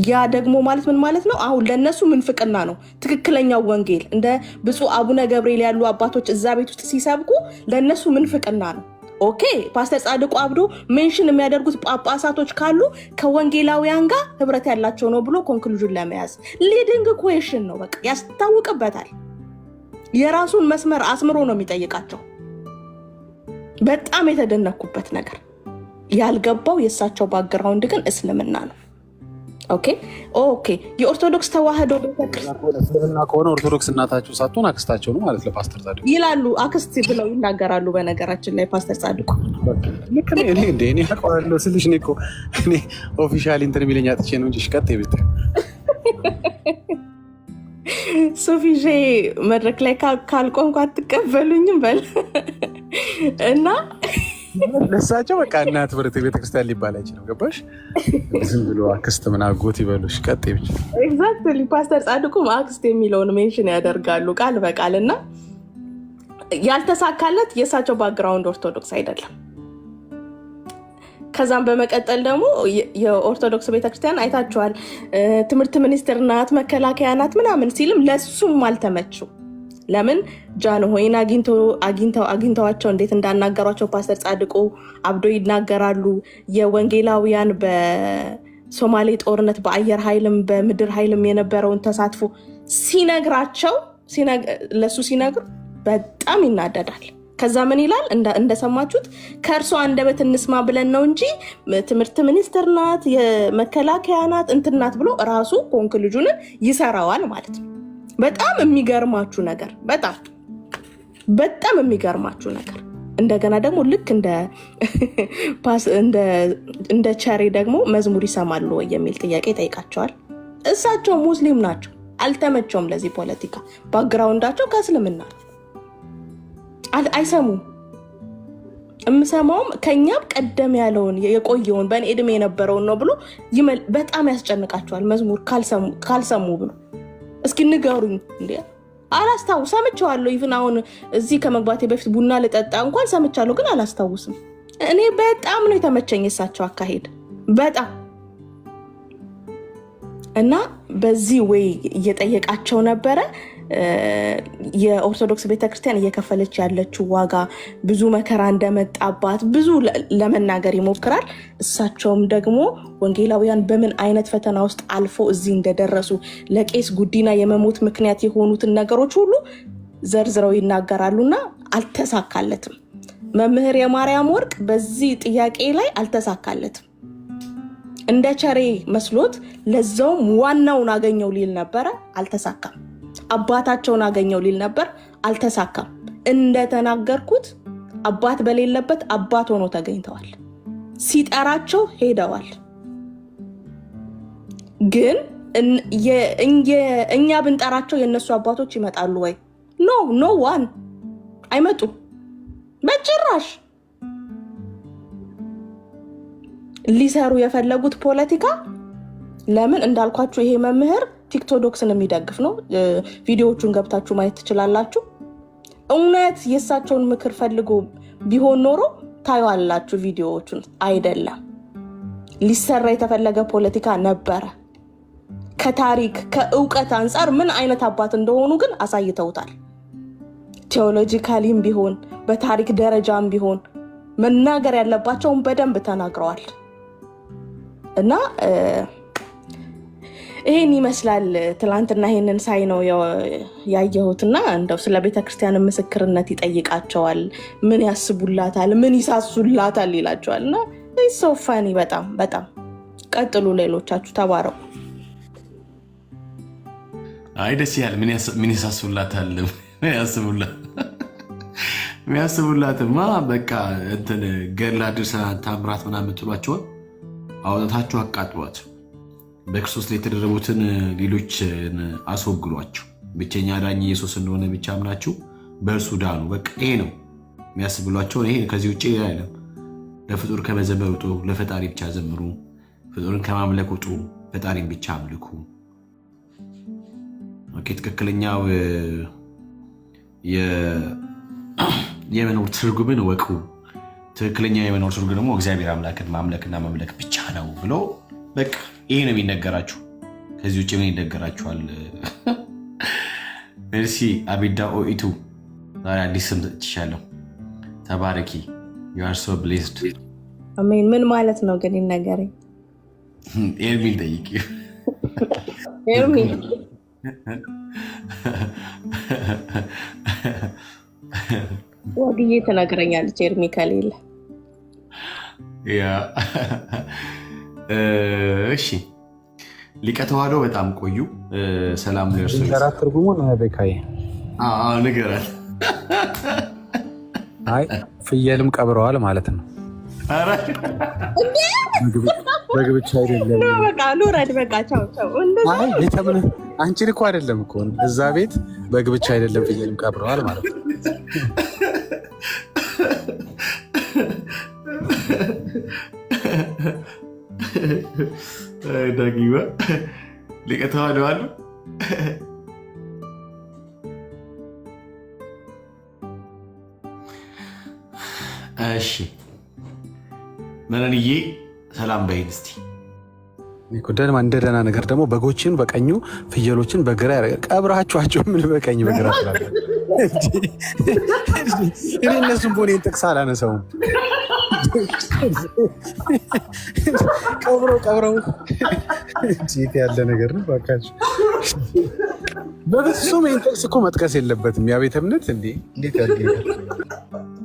ያ ደግሞ ማለት ምን ማለት ነው? አሁን ለነሱ ምንፍቅና ነው። ትክክለኛው ወንጌል እንደ ብፁዕ አቡነ ገብርኤል ያሉ አባቶች እዛ ቤት ውስጥ ሲሰብኩ ለነሱ ምንፍቅና ነው። ኦኬ ፓስተር ጻድቁ አብዶ ሜንሽን የሚያደርጉት ጳጳሳቶች ካሉ ከወንጌላውያን ጋር ህብረት ያላቸው ነው ብሎ ኮንክሉዥን ለመያዝ ሊዲንግ ኩዌሽን ነው። በቃ ያስታውቅበታል። የራሱን መስመር አስምሮ ነው የሚጠይቃቸው። በጣም የተደነኩበት ነገር ያልገባው የእሳቸው ባክግራውንድ ግን እስልምና ነው። ኦኬ የኦርቶዶክስ ተዋህዶ እስልምና ከሆነ ኦርቶዶክስ እናታቸው ሳትሆን አክስታቸው ነው ማለት ለፓስተር ጻድቁ ይላሉ። አክስት ብለው ይናገራሉ። በነገራችን ላይ ፓስተር ጻድቁ ልክ እኔ አውቀዋለሁ ስልሽ እኔ ኦፊሻሊ እንትን የሚለኝ አጥቼ ነው እንጂ ሽቀጥ ቤት ሶፊሼ መድረክ ላይ ካልቆምኩ አትቀበሉኝም በል እና ለሳቸው በቃ እናት ብረት ቤተክርስቲያን ሊባል አይችልም። ገባሽ? ዝም ብሎ አክስት ምን አጎት ይበሉሽ ቀጥ ብቻ። ኤግዛክትሊ ፓስተር ጻድቁም አክስት የሚለውን ሜንሽን ያደርጋሉ ቃል በቃል እና ያልተሳካለት የእሳቸው ባክግራውንድ ኦርቶዶክስ አይደለም። ከዛም በመቀጠል ደግሞ የኦርቶዶክስ ቤተክርስቲያን አይታችኋል። ትምህርት ሚኒስትር ናት፣ መከላከያ ናት ምናምን ሲልም ለሱም አልተመችው። ለምን ጃንሆይን አግኝተዋቸው እንዴት እንዳናገሯቸው ፓስተር ጻድቁ አብዶ ይናገራሉ። የወንጌላውያን በሶማሌ ጦርነት በአየር ኃይልም በምድር ኃይልም የነበረውን ተሳትፎ ሲነግራቸው ለሱ ሲነግር በጣም ይናደዳል። ከዛ ምን ይላል? እንደሰማችሁት ከእርሷ አንደበት እንስማ ብለን ነው እንጂ ትምህርት ሚኒስትር ናት፣ የመከላከያ ናት፣ እንትን ናት ብሎ ራሱ ኮንክሉዥንን ይሰራዋል ማለት ነው። በጣም የሚገርማችሁ ነገር በጣም የሚገርማችሁ ነገር እንደገና ደግሞ ልክ እንደ ቸሬ ደግሞ መዝሙር ይሰማሉ ወይ የሚል ጥያቄ ጠይቃቸዋል። እሳቸው ሙስሊም ናቸው፣ አልተመቸውም ለዚህ ፖለቲካ። ባክግራውንዳቸው ከእስልምና አይሰሙም። የምሰማውም ከኛም ቀደም ያለውን የቆየውን በእኔ ዕድሜ የነበረውን ነው ብሎ በጣም ያስጨንቃቸዋል። መዝሙር ካልሰሙ ብሎ እስኪ ንገሩኝ እንዴ? አላስታውስ ሰምቻለሁ። ኢቭን አሁን እዚህ ከመግባቴ በፊት ቡና ልጠጣ እንኳን ሰምቻለሁ፣ ግን አላስታውስም። እኔ በጣም ነው የተመቸኝ የሳቸው አካሄድ በጣም እና በዚህ ወይ እየጠየቃቸው ነበረ። የኦርቶዶክስ ቤተክርስቲያን እየከፈለች ያለችው ዋጋ ብዙ መከራ እንደመጣባት ብዙ ለመናገር ይሞክራል። እሳቸውም ደግሞ ወንጌላውያን በምን አይነት ፈተና ውስጥ አልፎ እዚህ እንደደረሱ ለቄስ ጉዲና የመሞት ምክንያት የሆኑትን ነገሮች ሁሉ ዘርዝረው ይናገራሉና አልተሳካለትም። መምህር የማርያም ወርቅ በዚህ ጥያቄ ላይ አልተሳካለትም። እንደ ቸሬ መስሎት ለዛውም ዋናውን አገኘው ሊል ነበረ፣ አልተሳካም። አባታቸውን አገኘው ሊል ነበር፣ አልተሳካም። እንደተናገርኩት አባት በሌለበት አባት ሆኖ ተገኝተዋል። ሲጠራቸው ሄደዋል። ግን እኛ ብንጠራቸው የነሱ አባቶች ይመጣሉ ወይ? ኖ ዋን አይመጡም በጭራሽ። ሊሰሩ የፈለጉት ፖለቲካ ለምን እንዳልኳችሁ ይሄ መምህር ቲክቶዶክስን የሚደግፍ ነው። ቪዲዮዎቹን ገብታችሁ ማየት ትችላላችሁ። እውነት የእሳቸውን ምክር ፈልጎ ቢሆን ኖሮ ታዩዋላችሁ ቪዲዮዎቹን። አይደለም ሊሰራ የተፈለገ ፖለቲካ ነበረ። ከታሪክ ከእውቀት አንጻር ምን አይነት አባት እንደሆኑ ግን አሳይተውታል። ቴዎሎጂካሊም ቢሆን በታሪክ ደረጃም ቢሆን መናገር ያለባቸውን በደንብ ተናግረዋል። እና ይሄን ይመስላል። ትላንትና ይሄንን ሳይ ነው ያየሁትና እንደው ስለ ቤተክርስቲያን ምስክርነት ይጠይቃቸዋል። ምን ያስቡላታል፣ ምን ይሳሱላታል ይላቸዋል። እና ሰው ፋኒ በጣም በጣም ቀጥሉ። ሌሎቻችሁ ተባረው። አይ ደስ ያለ ምን ይሳሱላታል፣ ምን ያስቡላት። የሚያስቡላትማ በቃ እንትን ገድላ ድርሳናት ታምራት ምናምን ትሏቸውን አውጥታችሁ አቃጥሏቸው። በክርስቶስ ላይ የተደረጉትን ሌሎችን አስወግዷቸው። ብቸኛ ዳኝ ኢየሱስ እንደሆነ ብቻ አምናችሁ በእርሱ ዳኑ። በቃ ይሄ ነው የሚያስብሏቸው። ይሄ ከዚህ ውጭ አይደለም። ለፍጡር ከመዘመር ውጡ፣ ለፈጣሪ ብቻ ዘምሩ። ፍጡርን ከማምለክ ውጡ፣ ፈጣሪን ብቻ አምልኩ። ትክክለኛው የመኖር ትርጉምን ወቁ። ትክክለኛ የመኖር ትርጉም ደግሞ እግዚአብሔር አምላክን ማምለክና መምለክ ብቻ ነው ብሎ በቃ ይሄ ነው የሚነገራችሁ። ከዚህ ውጭ ምን ይነገራችኋል? ሜርሲ አቢዳ ኦኢቱ ዛሬ አዲስ ስም ትችላለሁ። ተባረኪ። you are so blessed። አሜን። ምን ማለት ነው ግን ይነገረኝ። ኤርሚን ጠይቂ። ኤርሚ ወዲዬ ትነግረኛለች። ኤርሚ ከሌለ እሺ። ሊቀ ተዋሕዶ በጣም ቆዩ። ሰላም ለእርሱ። ንገራት ትርጉሙን ቤካዬ። ንገራት። አይ ፍየልም ቀብረዋል ማለት ነው። በግ ብቻ አይደለም። በቃ ሉረድ። በቃ ቻው ቻው። አንቺን እኮ አይደለም እኮ እዛ ቤት በግ ብቻ አይደለም ፍየልም ቀብረዋል ማለት ነው። ዳጊባ ሊቀ ተዋሕዶ አሉ። እሺ መነንዬ ሰላም በይን እስቲ። እንደ ደህና ነገር ደግሞ በጎችን በቀኙ ፍየሎችን በግራ ያደርጋል። ቀብራችኋቸው ምን በቀኝ በግራ ስላለ እኔ እነሱም ቦኔን ጥቅስ አላነሳውም። ቀብረው ጂት ያለ ነገር ነው ባካችሁ። በፍጹም ይህን ጥቅስ እኮ መጥቀስ የለበትም። ያ ቤተ እምነት እንዴት ያለ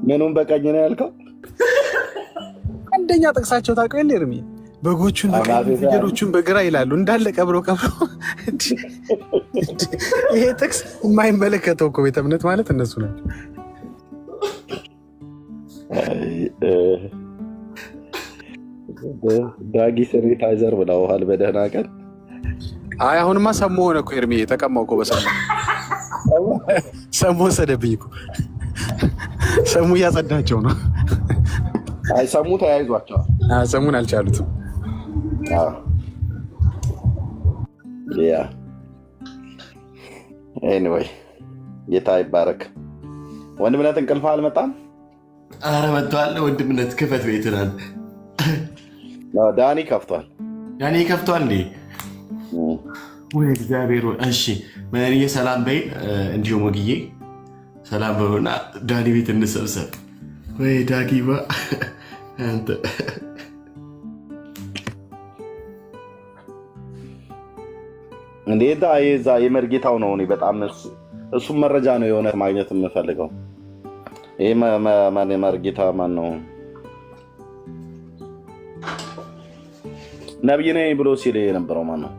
ምኑም በቀኝ ነው ያልከው? አንደኛ ጥቅሳቸው ታውቀው የለ እርሚ በጎቹን በቀኝ ፍየሎቹን በግራ ይላሉ። እንዳለ ቀብረው ይሄ ጥቅስ የማይመለከተው እኮ ቤተ እምነት ማለት እነሱ ናቸው። ዳጊ ሰኒታይዘር ብለውሃል በደህና ቀን። አይ አሁንማ ሰሞ ሆነ እኮ ኤርሚ የተቀማው እኮ ሰሞ ወሰደብኝ እኮ። ሰሙ እያጸዳቸው ነው። አይ ሰሙ ተያይዟቸዋል። ሰሙን አልቻሉትም። ኤኒዌይ ጌታ ይባረክ። ወንድምነት እንቅልፍ አልመጣም? አረ መጥቷል። ወንድምነት ክፈት ቤትናል። ዳኒ ከፍቷል። ዳኒ ከፍቷል እንዴ? ወይ እግዚአብሔር። እሺ መሪዬ ሰላም በይ፣ እንዲሁም ወግዬ ሰላም በሉና ዳኒ ቤት እንሰብሰብ። ወይ ዳጊባ አንተ እንዴት አይዛ የመርጌታው ነው። እኔ በጣም እሱም መረጃ ነው የሆነ ማግኘት የምፈልገው። ይሄ ማን የመርጌታ ማን ነው? ነብይ ነኝ ብሎ ሲል የነበረው ማን ነው?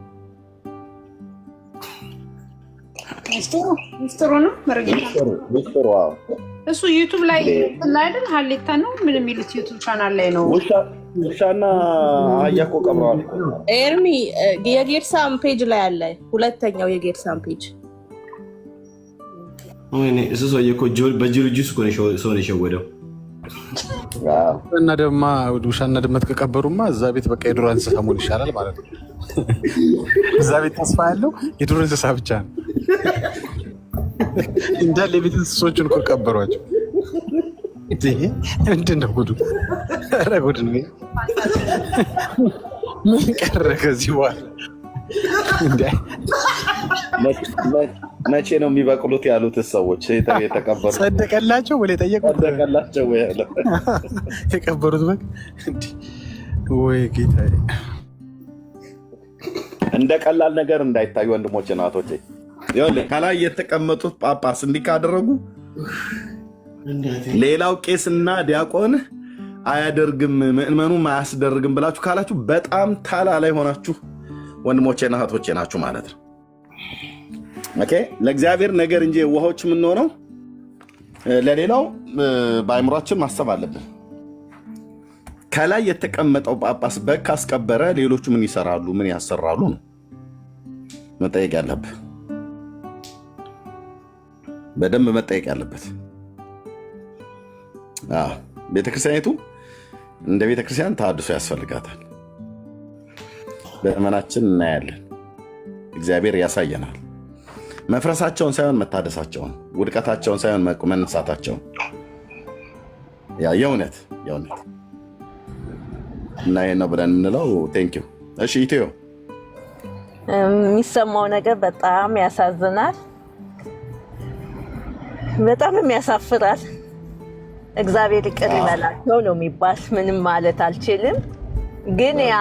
ሚስጥሩ ነው መርጌታ። ሚስጥሩ እሱ ዩቱብ ላይ አይደል? ሀሌታ ነው ምን የሚሉት ዩቱብ ቻናል ላይ ነው። ውሻና አህያ እኮ ቀብረዋል። ኤርሚ የጌርሳም ፔጅ ላይ አለ። ሁለተኛው የጌርሳም ፔጅ እሱ ሰውዬ እኮ በጅሩ ጁስ እኮ ሰውን የሸወደው። እና ደማ ውሻና ድመት ከቀበሩማ እዛ ቤት በቃ የዱር እንስሳ መሆን ይሻላል ማለት ነው። እዛ ቤት ተስፋ ያለው የዱር እንስሳ ብቻ ነው። እንዳለ የቤት እንስሶቹን እኮ ቀበሯቸው። ምንድን ነው ጉዱ? ኧረ ጉድ ነው። ምን ቀረ ከዚህ በኋላ? መቼ ነው የሚበቅሉት ያሉት ሰዎች የተቀበሩት? ጸደቀላቸው ወይ ጠየቁት? ጸደቀላቸው ወይ ያለው የቀበሩት በግ ወይ ጌታዬ። እንደ ቀላል ነገር እንዳይታዩ ወንድሞቼ እናቶቼ፣ ይኸውልህ ከላይ የተቀመጡት ጳጳስ እንዲህ ካደረጉ ሌላው ቄስና ዲያቆን አያደርግም ምእመኑም አያስደርግም ብላችሁ ካላችሁ በጣም ታላ ላይ ሆናችሁ ወንድሞቼና እህቶቼ ናችሁ ማለት ነው። ኦኬ ለእግዚአብሔር ነገር እንጂ የዋሆች የምንሆነው ለሌላው በአይምሯችን ማሰብ አለብን። ከላይ የተቀመጠው ጳጳስ በግ ካስቀበረ ሌሎቹ ምን ይሰራሉ? ምን ያሰራሉ ነው መጠየቅ ያለብህ። በደንብ መጠየቅ ያለበት። ቤተክርስቲያኒቱ እንደ ቤተክርስቲያን ተሐድሶ ያስፈልጋታል። በዘመናችን እናያለን። እግዚአብሔር ያሳየናል። መፍረሳቸውን ሳይሆን መታደሳቸውን፣ ውድቀታቸውን ሳይሆን መነሳታቸውን። የእውነት እና ይሄን ነው ብለን የምንለው። ቴንክ ዩ። እሺ ኢትዮ የሚሰማው ነገር በጣም ያሳዝናል፣ በጣም የሚያሳፍራል። እግዚአብሔር ይቅር ይበላቸው ነው የሚባል፣ ምንም ማለት አልችልም። ግን ያ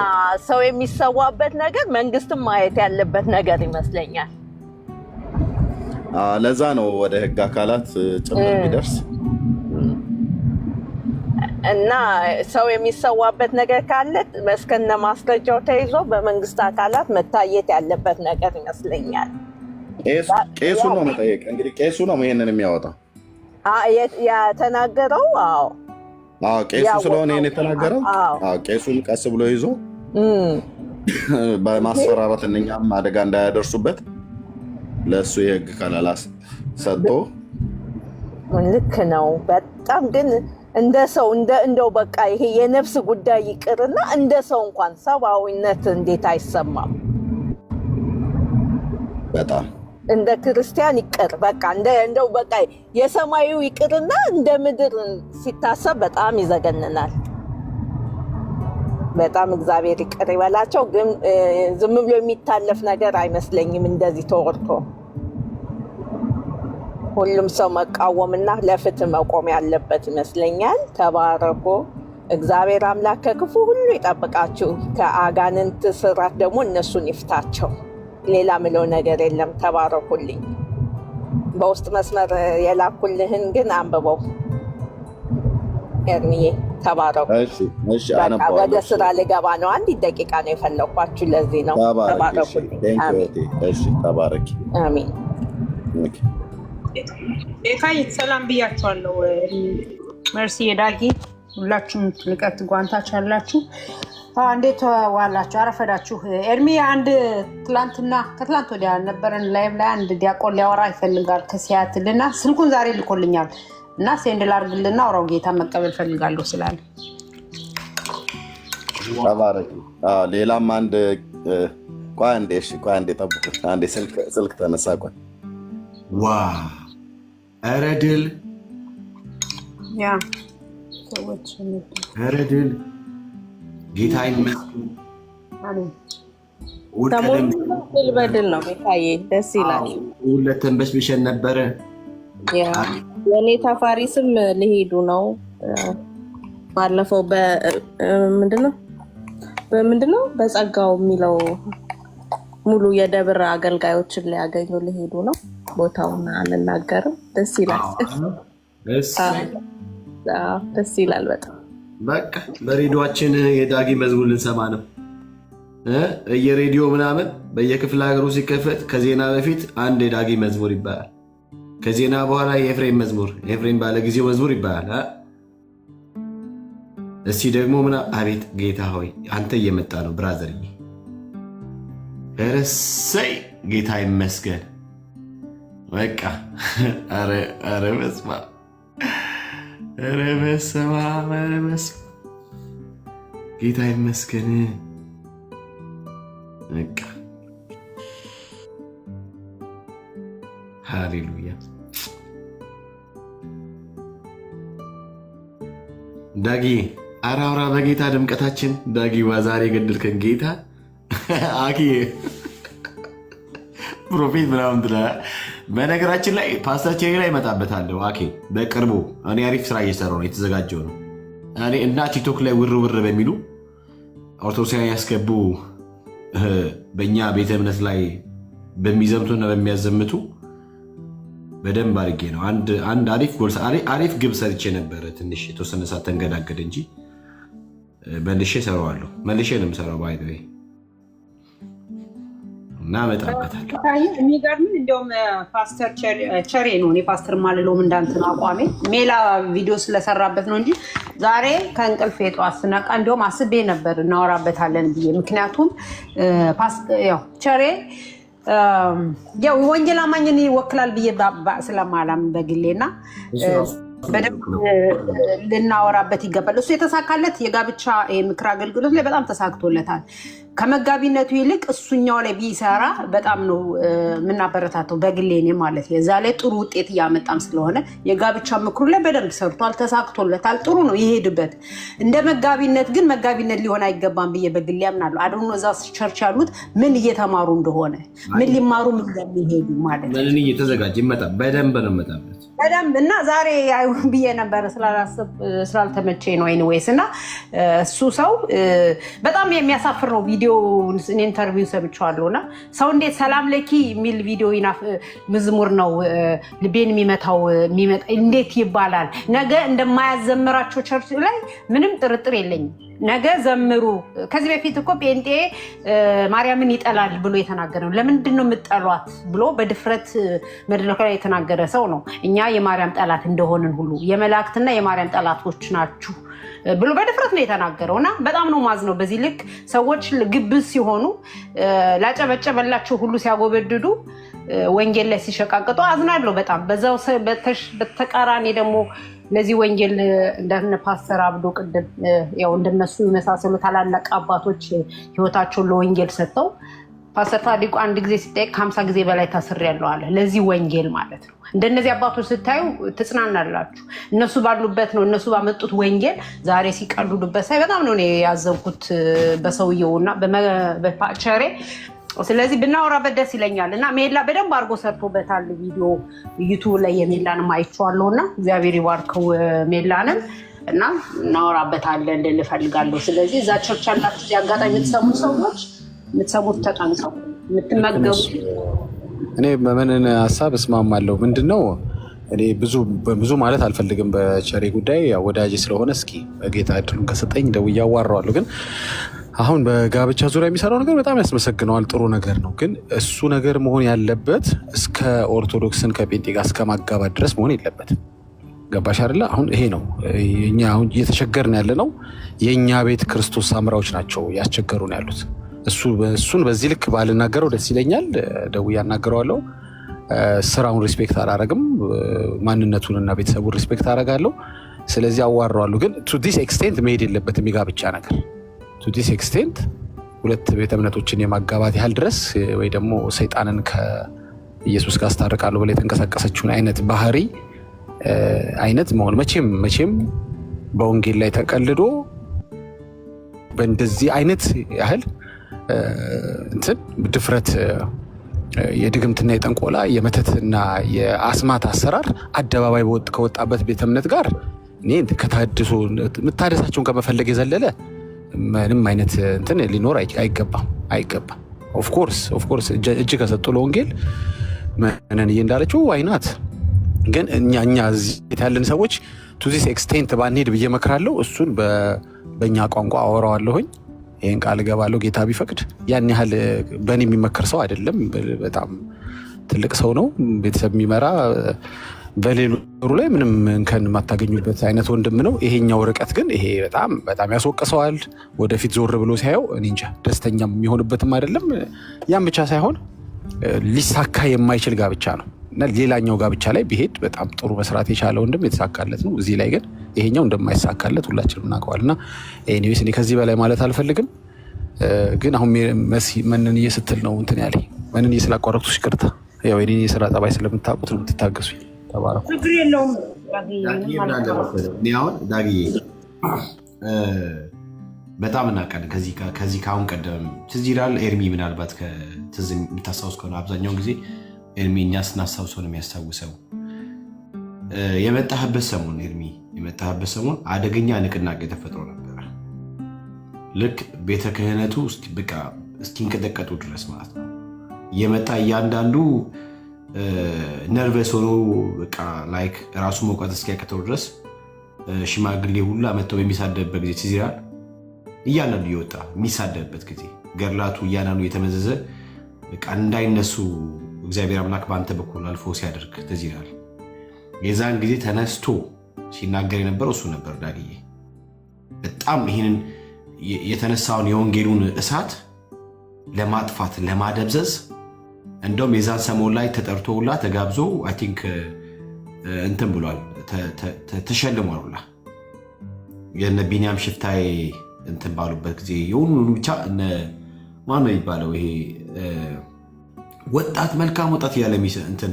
ሰው የሚሰዋበት ነገር መንግስትም ማየት ያለበት ነገር ይመስለኛል። ለዛ ነው ወደ ህግ አካላት ጭምር ቢደርስ እና ሰው የሚሰዋበት ነገር ካለ እስከነ ማስረጃው ተይዞ በመንግስት አካላት መታየት ያለበት ነገር ይመስለኛል። ቄሱ ነው መጠየቅ እንግዲህ፣ ቄሱ ነው ይሄንን የሚያወጣው የተናገረው። ቄሱ ስለሆነ ይሄን የተናገረው ቄሱን ቀስ ብሎ ይዞ በማስፈራራት እኛም አደጋ እንዳያደርሱበት ለእሱ የህግ ከለላ ሰጥቶ ልክ ነው በጣም ግን እንደ ሰው እንደው በቃ ይሄ የነፍስ ጉዳይ ይቅርና እንደ ሰው እንኳን ሰብአዊነት እንዴት አይሰማም? በጣም እንደ ክርስቲያን ይቅር በቃ እንደው በቃ የሰማዩ ይቅርና እንደ ምድር ሲታሰብ በጣም ይዘገንናል። በጣም እግዚአብሔር ይቅር ይበላቸው። ግን ዝም ብሎ የሚታለፍ ነገር አይመስለኝም እንደዚህ ተወርቶ። ሁሉም ሰው መቃወምና ለፍትህ መቆም ያለበት ይመስለኛል። ተባረኩ። እግዚአብሔር አምላክ ከክፉ ሁሉ ይጠብቃችሁ፣ ከአጋንንት ስራት ደግሞ እነሱን ይፍታቸው። ሌላ ምለው ነገር የለም። ተባረኩልኝ። በውስጥ መስመር የላኩልህን ግን አንብበው ኤርሚዬ። ተባረኩ። ወደ ስራ ልገባ ነው። 1 ደቂቃ ነው የፈለኳችሁ፣ ለዚህ ነው። ተባረኩልኝ። ተባረኪ። አሜን። ኤፋይ ሰላም ብያቸዋለሁ። መርሲ የዳጊ ሁላችሁም ንቀት ጓንታች አላችሁ። እንዴት ዋላችሁ? አረፈዳችሁ? ኤርሚ አንድ ከትላንት ወዲያ ነበረን ላይቭ ላይ አንድ ዲያቆን ሊያወራ ይፈልጋል ከሲያትል እና ስልኩን ዛሬ ልኮልኛል እና ሴንድ ላድርግልና አውራው ጌታ መቀበል ፈልጋለሁ ስላለ ተባረኪ። ሌላም አንድ ቆይ አንዴ ጠብቁ። አንዴ ስልክ ተነሳ። ቆይ ኧረ ድል ኧረ ድል ጌታ ይመስገን። ድል በድል ነው ቤታዬ፣ ደስ ይላል። ሁለት ተንበሽብሸን ነበረ። የኔ ተፋሪስም ሊሄዱ ነው። ባለፈው በምንድነው በጸጋው የሚለው ሙሉ የደብር አገልጋዮችን ሊያገኙ ሊሄዱ ነው። ቦታውን አንናገርም። ደስ ይላል። ደስ ይላል በጣም። በቃ በሬዲዮአችን የዳጊ መዝሙር ልንሰማ ነው። የሬዲዮ ምናምን በየክፍለ ሀገሩ ሲከፈት ከዜና በፊት አንድ የዳጊ መዝሙር ይባላል። ከዜና በኋላ የኤፍሬም መዝሙር፣ የኤፍሬም ባለጊዜው መዝሙር ይባላል። እስቲ ደግሞ አቤት ጌታ ሆይ አንተ እየመጣ ነው ብራዘር። እሰይ ጌታ ይመስገን። በቃ ኧረ በስመ አብ ኧረ በስመ አብ ኧረ በስመ አብ ጌታ ይመስገን። በቃ ሃሌሉያ። ዳጊ ኧረ አውራ በጌታ ድምቀታችን። ዳጊ ዛሬ ገድልከን ጌታ አኪ ፕሮፌት ምናምን ትላለህ። በነገራችን ላይ ፓስተር ቼሪ ላይ እመጣበታለሁ። አኬ በቅርቡ እኔ አሪፍ ስራ እየሰራሁ ነው፣ የተዘጋጀው ነው። እኔ እና ቲክቶክ ላይ ውር በሚሉ ኦርቶዶክሳውያን ያስገቡ በእኛ ቤተ እምነት ላይ በሚዘምቱና በሚያዘምቱ በደንብ አድርጌ ነው አንድ አሪፍ ግብ ሰርቼ ነበረ። ትንሽ የተወሰነ ሰዓት ተንገዳገደ እንጂ መልሼ እሰራዋለሁ። መልሼ ነው የምሰራው ባይ ዘ ዌይ እና እመጣበታለሁ። የሚገርምን እንደውም ፓስተር ቸሬ ነው። እኔ ፓስተር ማልለውም እንዳንተ ነው አቋሜ። ሜላ ቪዲዮ ስለሰራበት ነው እንጂ ዛሬ ከእንቅልፍ የጠዋት ስነቃ እንደውም አስቤ ነበር እናወራበታለን ብዬ። ምክንያቱም ቸሬ ያው ወንጌል አማኝን ይወክላል ብዬ ስለማላምን በግሌና በደንብ ልናወራበት ይገባል። እሱ የተሳካለት የጋብቻ የምክር አገልግሎት ላይ በጣም ተሳክቶለታል። ከመጋቢነቱ ይልቅ እሱኛው ላይ ቢሰራ በጣም ነው የምናበረታተው፣ በግሌ እኔ ማለት ነው። እዛ ላይ ጥሩ ውጤት እያመጣም ስለሆነ የጋብቻ ምክሩ ላይ በደንብ ሰርቷል፣ ተሳክቶለታል። ጥሩ ነው ይሄድበት። እንደ መጋቢነት ግን መጋቢነት ሊሆን አይገባም ብዬ በግሌ ያምናለሁ። አሁን እዛ ቸርች ያሉት ምን እየተማሩ እንደሆነ ምን ሊማሩ ምን እንደሚሄዱ ማለት ነው። ምን እየተዘጋጀ ይመጣ በደንብ ነው መጣበት በደንብ እና ዛሬ አይሁን ብዬ ነበረ ስላልተመቼ ነው። ኤኒዌይስ እና እሱ ሰው በጣም የሚያሳፍር ነው። ቪዲዮ ኢንተርቪው ሰምቼዋለሁ እና ሰው እንዴት ሰላም ለኪ የሚል ቪዲዮ መዝሙር ነው ልቤን የሚመታው እንዴት ይባላል? ነገ እንደማያዘምራቸው ቸርች ላይ ምንም ጥርጥር የለኝም። ነገ ዘምሩ። ከዚህ በፊት እኮ ጴንጤ ማርያምን ይጠላል ብሎ የተናገረ ነው። ለምንድን ነው የምጠሏት ብሎ በድፍረት መድረክ ላይ የተናገረ ሰው ነው። እኛ የማርያም ጠላት እንደሆንን ሁሉ የመላእክትና የማርያም ጠላቶች ናችሁ ብሎ በድፍረት ነው የተናገረው እና በጣም ነው ማዝነው። በዚህ ልክ ሰዎች ግብዝ ሲሆኑ ላጨበጨበላቸው ሁሉ ሲያጎበድዱ ወንጌል ላይ ሲሸቃቅጡ አዝናለሁ በጣም። በዛው በተቃራኒ ደግሞ ለዚህ ወንጌል እንደነ ፓስተር አብዶ ቅድም ያው እንደነሱ የመሳሰሉ ታላላቅ አባቶች ህይወታቸውን ለወንጌል ሰጥተው ፓስተር ታዲቁ አንድ ጊዜ ሲጠይቅ ከ50 ጊዜ በላይ ታስሬያለሁ አለ። ለዚህ ወንጌል ማለት ነው። እንደነዚህ አባቶች ስታዩ ትጽናናላችሁ። እነሱ ባሉበት ነው እነሱ ባመጡት ወንጌል ዛሬ ሲቀልዱበት ሳይ በጣም ነው ያዘንኩት በሰውየውና በፓቸሬ። ስለዚህ ብናወራበት ደስ ይለኛል እና ሜላ በደንብ አድርጎ ሰርቶበታል። ቪዲዮ ዩቱብ ላይ የሜላንም አይቼዋለሁ እና እግዚአብሔር ይባርከው ሜላንም እና እናወራበታለን ልንፈልጋለሁ። ስለዚህ እዛ ቸርች ያላችሁ አጋጣሚ የምትሰሙ ሰዎች የምትሰሙት ተጠንቀቁ። የምትመገቡ እኔ በመንን ሀሳብ እስማማለሁ። ምንድነው እኔ ብዙ ማለት አልፈልግም በቸሬ ጉዳይ ወዳጅ ስለሆነ እስኪ ጌታ እድሉን ከሰጠኝ ደውዬ አዋራዋለሁ። ግን አሁን በጋብቻ ዙሪያ የሚሰራው ነገር በጣም ያስመሰግነዋል፣ ጥሩ ነገር ነው። ግን እሱ ነገር መሆን ያለበት እስከ ኦርቶዶክስን ከጴንጤ ጋር እስከ ማጋባት ድረስ መሆን የለበትም። ገባሽ አይደለ? አሁን ይሄ ነው እኛ አሁን እየተቸገርን ያለ ነው። የእኛ ቤት ክርስቶስ ሳምራዎች ናቸው ያስቸገሩን ያሉት። እሱን በዚህ ልክ ባልናገረው ደስ ይለኛል። ደውዬ አናግረዋለሁ። ስራውን ሪስፔክት አላረግም፣ ማንነቱንና ቤተሰቡን ሪስፔክት አረጋለሁ። ስለዚህ አዋረዋለሁ። ግን ቱ ዲስ ኤክስቴንት መሄድ የለበትም የጋብቻ ነገር። ቱ ዲስ ኤክስቴንት ሁለት ቤተ እምነቶችን የማጋባት ያህል ድረስ ወይ ደግሞ ሰይጣንን ከኢየሱስ ጋር አስታርቃለሁ ብላ የተንቀሳቀሰችውን አይነት ባህሪ አይነት መሆን መቼም በወንጌል ላይ ተቀልዶ በእንደዚህ አይነት ያህል እንትን ድፍረት የድግምትና የጠንቆላ የመተትና የአስማት አሰራር አደባባይ ከወጣበት ቤተ እምነት ጋር እኔ ከታድሶ መታደሳቸውን ከመፈለግ የዘለለ ምንም አይነት እንትን ሊኖር አይገባም። ኦፍኮርስ እጅ ከሰጡ ለወንጌል ምንን እንዳለችው አይናት። ግን እኛ እዚህ ያለን ሰዎች ቱ ዚስ ኤክስቴንት ባንሄድ ብዬ እመክራለሁ። እሱን በእኛ ቋንቋ አወራዋለሁኝ። ይህን ቃል እገባለሁ ጌታ ቢፈቅድ። ያን ያህል በእኔ የሚመከር ሰው አይደለም። በጣም ትልቅ ሰው ነው፣ ቤተሰብ የሚመራ በሌሎሩ ላይ ምንም እንከን የማታገኙበት አይነት ወንድም ነው። ይሄኛው ርቀት ግን ይሄ በጣም ያስወቅሰዋል። ወደፊት ዞር ብሎ ሲያየው እኔ እንጃ ደስተኛም የሚሆንበትም አይደለም። ያን ብቻ ሳይሆን ሊሳካ የማይችል ጋብቻ ነው እና ሌላኛው ጋብቻ ላይ ቢሄድ በጣም ጥሩ መስራት የቻለ ወንድም የተሳካለት ነው። እዚህ ላይ ግን ይሄኛው እንደማይሳካለት ሁላችንም እናውቀዋል። እና ኤኒዌይስ እኔ ከዚህ በላይ ማለት አልፈልግም። ግን አሁን መንንዬ ስትል ነው እንትን ያለኝ። መንንዬ ስላቋረጥኩሽ ይቅርታ። ያው የኔ የስራ ጠባይ ስለምታውቁት ነው የምትታገሱኝ። ተባረኩ። ችግር የለውም። አሁን ዳግዬ በጣም እናውቃለን። ከዚህ ከአሁን ቀደም ትዝ ይላል ኤርሚ፣ ምናልባት ትዝ የምታስታውስ ከሆነ አብዛኛውን ጊዜ ኤርሚ እኛ ስናስታውሰው ነው የሚያስታውሰው። የመጣህበት ሰሞን አደገኛ ንቅናቄ ተፈጥሮ ነበረ። ልክ ቤተ ክህነቱ እስኪንቀጠቀጡ ድረስ ማለት ነው። የመጣ እያንዳንዱ ነርቨስ ሆኖ ላይክ ራሱ መውቃት እስኪያቅተው ድረስ ሽማግሌ ሁላ መጥተው በሚሳደብበት ጊዜ ትዝ ይላል። እያንዳንዱ እየወጣ የሚሳደብበት ጊዜ ገድላቱ እያንዳንዱ የተመዘዘ እንዳይነሱ እግዚአብሔር አምላክ በአንተ በኩል አልፎ ሲያደርግ ትዝ ይላል። የዛን ጊዜ ተነስቶ ሲናገር የነበረው እሱ ነበር። ዳግዬ በጣም ይህንን የተነሳውን የወንጌሉን እሳት ለማጥፋት ለማደብዘዝ እንደውም የዛን ሰሞን ላይ ተጠርቶ ሁላ ተጋብዞ አይ ቲንክ እንትን ብሏል፣ ተሸልሟል። የነ ቢኒያም ሽፍታይ እንትን ባሉበት ጊዜ የሁሉ ብቻ ማነው የሚባለው ይሄ ወጣት መልካም ወጣት እያለ እንትን